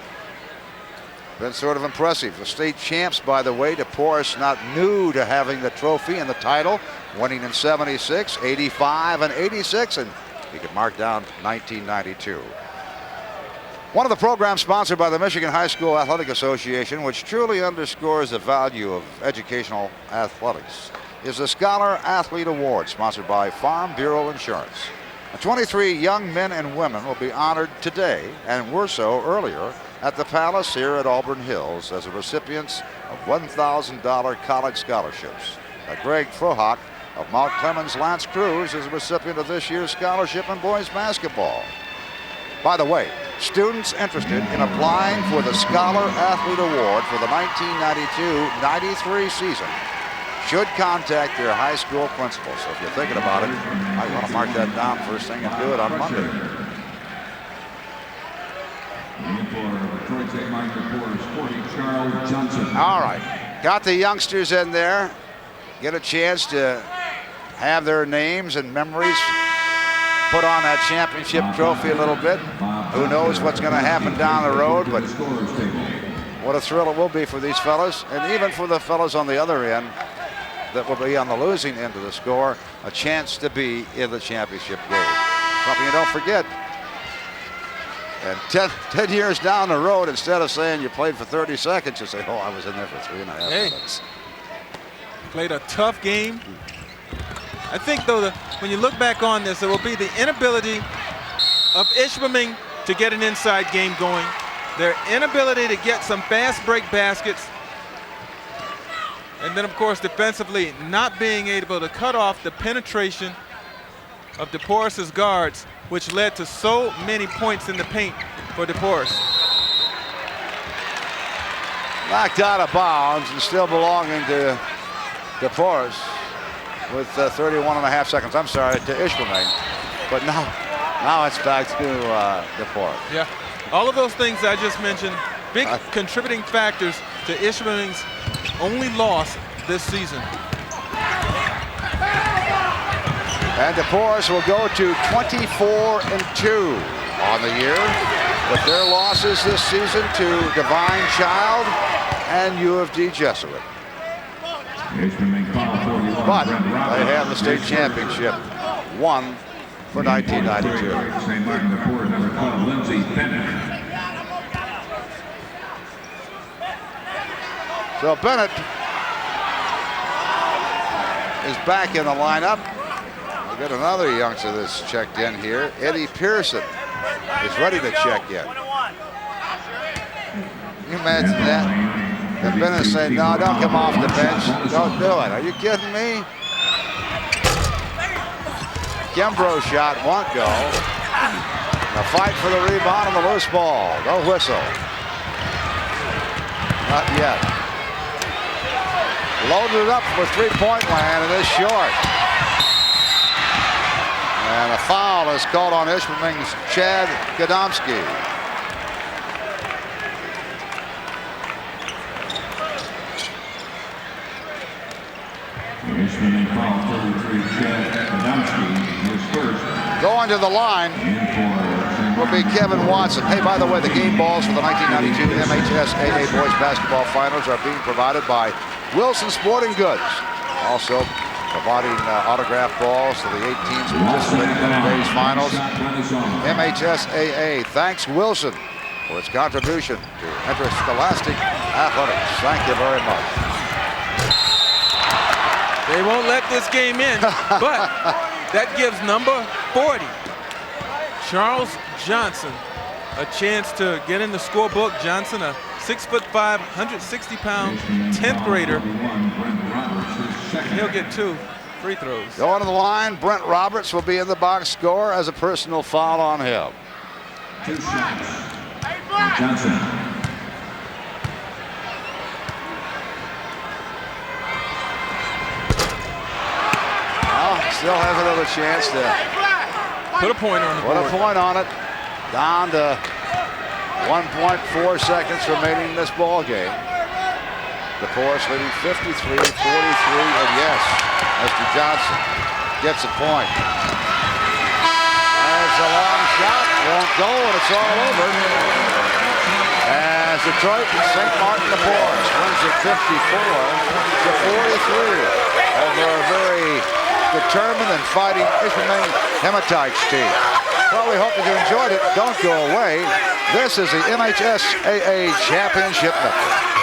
been sort of impressive. The state champs, by the way. dePorres not new to having the trophy and the title, winning in 76, 85, and 86, and he could mark down 1992. One of the programs sponsored by the Michigan High School Athletic Association, which truly underscores the value of educational athletics, is the Scholar Athlete Award, sponsored by Farm Bureau Insurance. 23 young men and women will be honored today, and were so earlier, at the Palace here at Auburn Hills as the recipients of $1,000 college scholarships. Greg Frohock of Mount Clemens Lance Cruz is a recipient of this year's scholarship in boys basketball. By the way, students interested in applying for the Scholar Athlete Award for the 1992-93 season should contact their high school principal. So if you're thinking about it, you might want to mark that down first thing and do it on Monday. All right, got the youngsters in there, get a chance to have their names and memories put on that championship trophy a little bit. Who knows what's going to happen down the road, but what a thrill it will be for these fellas, and even for the fellas on the other end that will be on the losing end of the score, a chance to be in the championship game. Something you don't forget. And 10 years down the road, instead of saying you played for 30 seconds, you say, oh, I was in there for 3.5 minutes. Played a tough game. I think, though, when you look back on this, it will be the inability of Ishpeming to get an inside game going, their inability to get some fast break baskets, and then, of course, defensively not being able to cut off the penetration of dePorres' guards, which led to so many points in the paint for dePorres. Knocked out of bounds and still belonging to dePorres with 31.5 seconds. I'm sorry, to Ishpeming. But now it's back to dePorres. Yeah, all of those things I just mentioned, big contributing factors to Ishpeming's only loss this season. And dePorres will go to 24-2 on the year with their losses this season to Divine Child and U of D Jesuit. But they have the state championship won for 1992. So Bennett is back in the lineup. We've got another youngster that's checked in here. Eddie Pearson is ready to check in. Can you imagine that? And Bennett saying, no, don't come off the bench. Don't do it. Are you kidding me? Kimbrough shot won't go. A fight for the rebound on the loose ball. No whistle. Not yet. Loaded it up for three-point land, and it's short. And a foul is called on Ishpeming's Chad Gadomski. Ishpeming foul 33, Chad Gadomski, his first. Going to the line will be Kevin Watson. Hey, by the way, the game balls for the 1992 MHSAA Boys Basketball Finals are being provided by Wilson Sporting Goods. Also providing autographed balls to the 8 teams participating in today's finals. MHSAA thanks Wilson for its contribution to interscholastic athletics. Thank you very much. They won't let this game in, but that gives number 40, Charles Johnson, a chance to get in the scorebook. Johnson, a 6'5", 160-pound 10th grader. He'll get 2 free throws. Going to the line, Brent Roberts will be in the box score as a personal foul on him. 2 shots. Johnson. Still has another chance to put a point on the board. Put a point on it. Down to 1.4 seconds remaining in this ball game. dePorres leading 53-43, and yes, Mr. Johnson gets a point. There's a long shot, won't go, and it's all over. As Detroit and St. Martin dePorres wins it 54-43 over a very determined and fighting Ishpeming Hematites team. Well, we hope that you enjoyed it. Don't go away. This is the MHSAA Championship Network.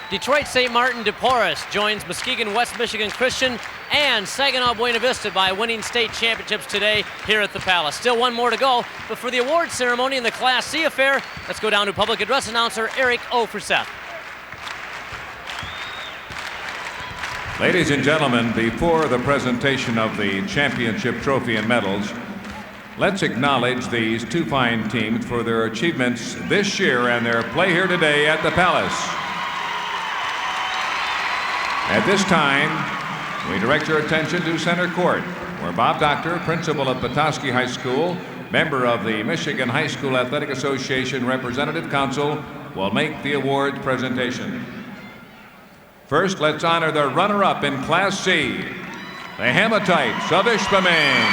Detroit St. Martin dePorres joins Muskegon West Michigan Christian and Saginaw Buena Vista by winning state championships today here at the Palace. Still one more to go, but for the awards ceremony in the Class C affair, let's go down to public address announcer Eric O'Forseth. Ladies and gentlemen, before the presentation of the championship trophy and medals, let's acknowledge these 2 fine teams for their achievements this year and their play here today at the Palace. At this time, we direct your attention to center court, where Bob Doctor, principal of Petoskey High School, member of the Michigan High School Athletic Association Representative Council, will make the awards presentation. First, let's honor the runner-up in Class C, the Hematites of Ishpeming.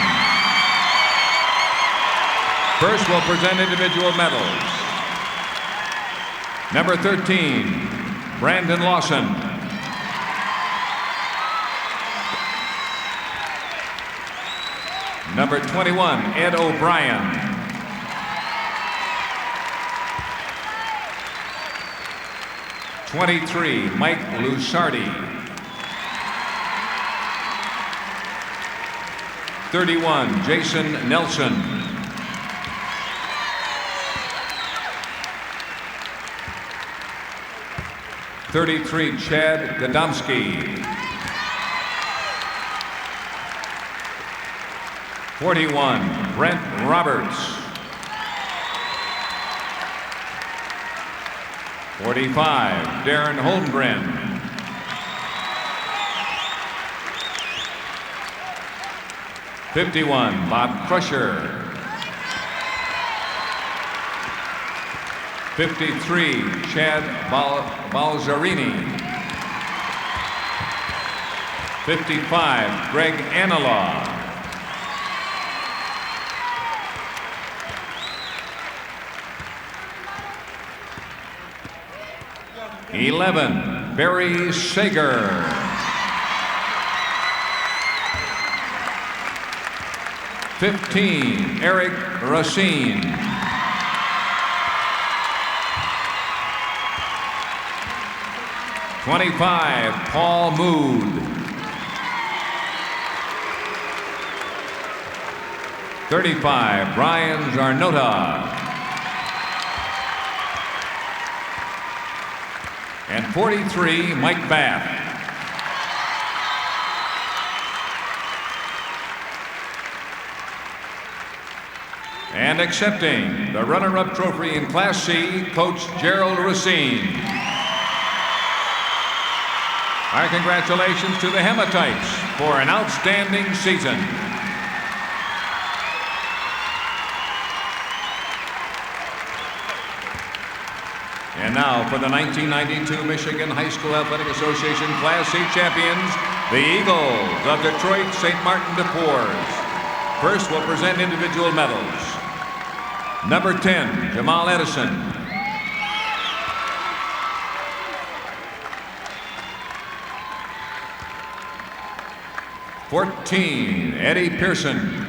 First, we'll present individual medals. Number 13, Brandon Lawson. Number 21, Ed O'Brien. '23, Mike Lusardi. 31, Jason Nelson. '33, Chad Gadomski. 41, Brent Roberts. 45, Darren Holmgren. 51, Bob Crusher. 53, Chad Balzarini. 55, Greg Analaw. 11, Barry Sager. 15, Eric Racine. 25, Paul Mood. 35, Brian Jarnota. And 43, Mike Bath. And accepting the runner-up trophy in Class C, Coach Gerald Racine. Our congratulations to the Hematites for an outstanding season. And now for the 1992 Michigan High School Athletic Association Class C champions, the Eagles of Detroit St. Martin dePorres. First, we'll present individual medals. Number 10, Jamal Edison. (14) Eddie Pearson.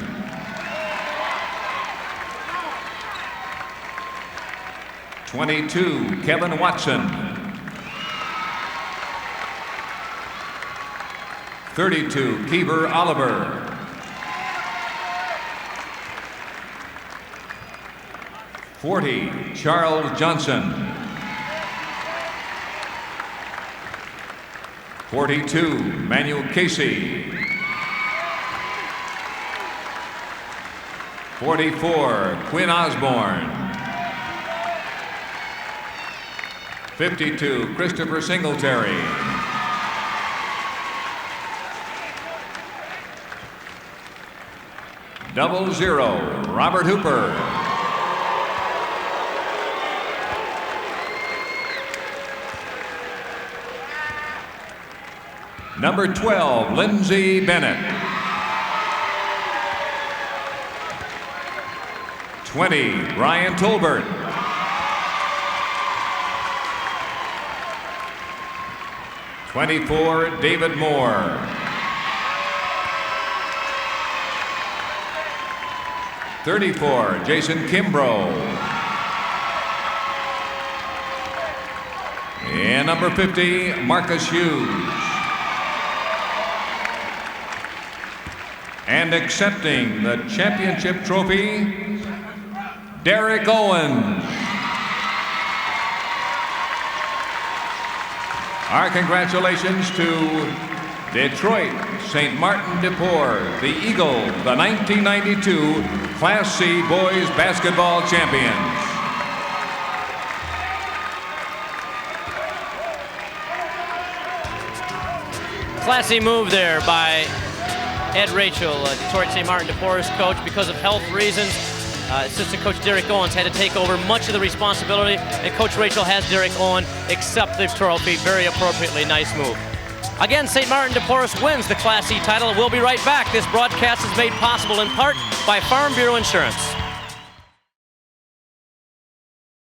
22, Kevin Watson. 32, Keever Oliver. 40, Charles Johnson. 42, Manuel Casey. 44, Quinn Osborne. 52, Christopher Singletary. 00, Robert Hooper. Number 12, Lindsey Bennett. 20, Brian Tolbert. 24, David Moore. 34, Jason Kimbrough. And number 50, Marcus Hughes. And accepting the championship trophy, Derek Owens. Our congratulations to Detroit St. Martin dePorres, the Eagles, the 1992 Class C boys basketball champions. Classy move there by Ed Rachal, Detroit St. Martin dePorres coach. Because of health reasons, assistant coach Derek Owens had to take over much of the responsibility, and Coach Rachal has Derek Owens accept the trophy very appropriately. Nice move. Again, St. Martin dePorres wins the Class C title. We'll be right back. This broadcast is made possible in part by Farm Bureau Insurance.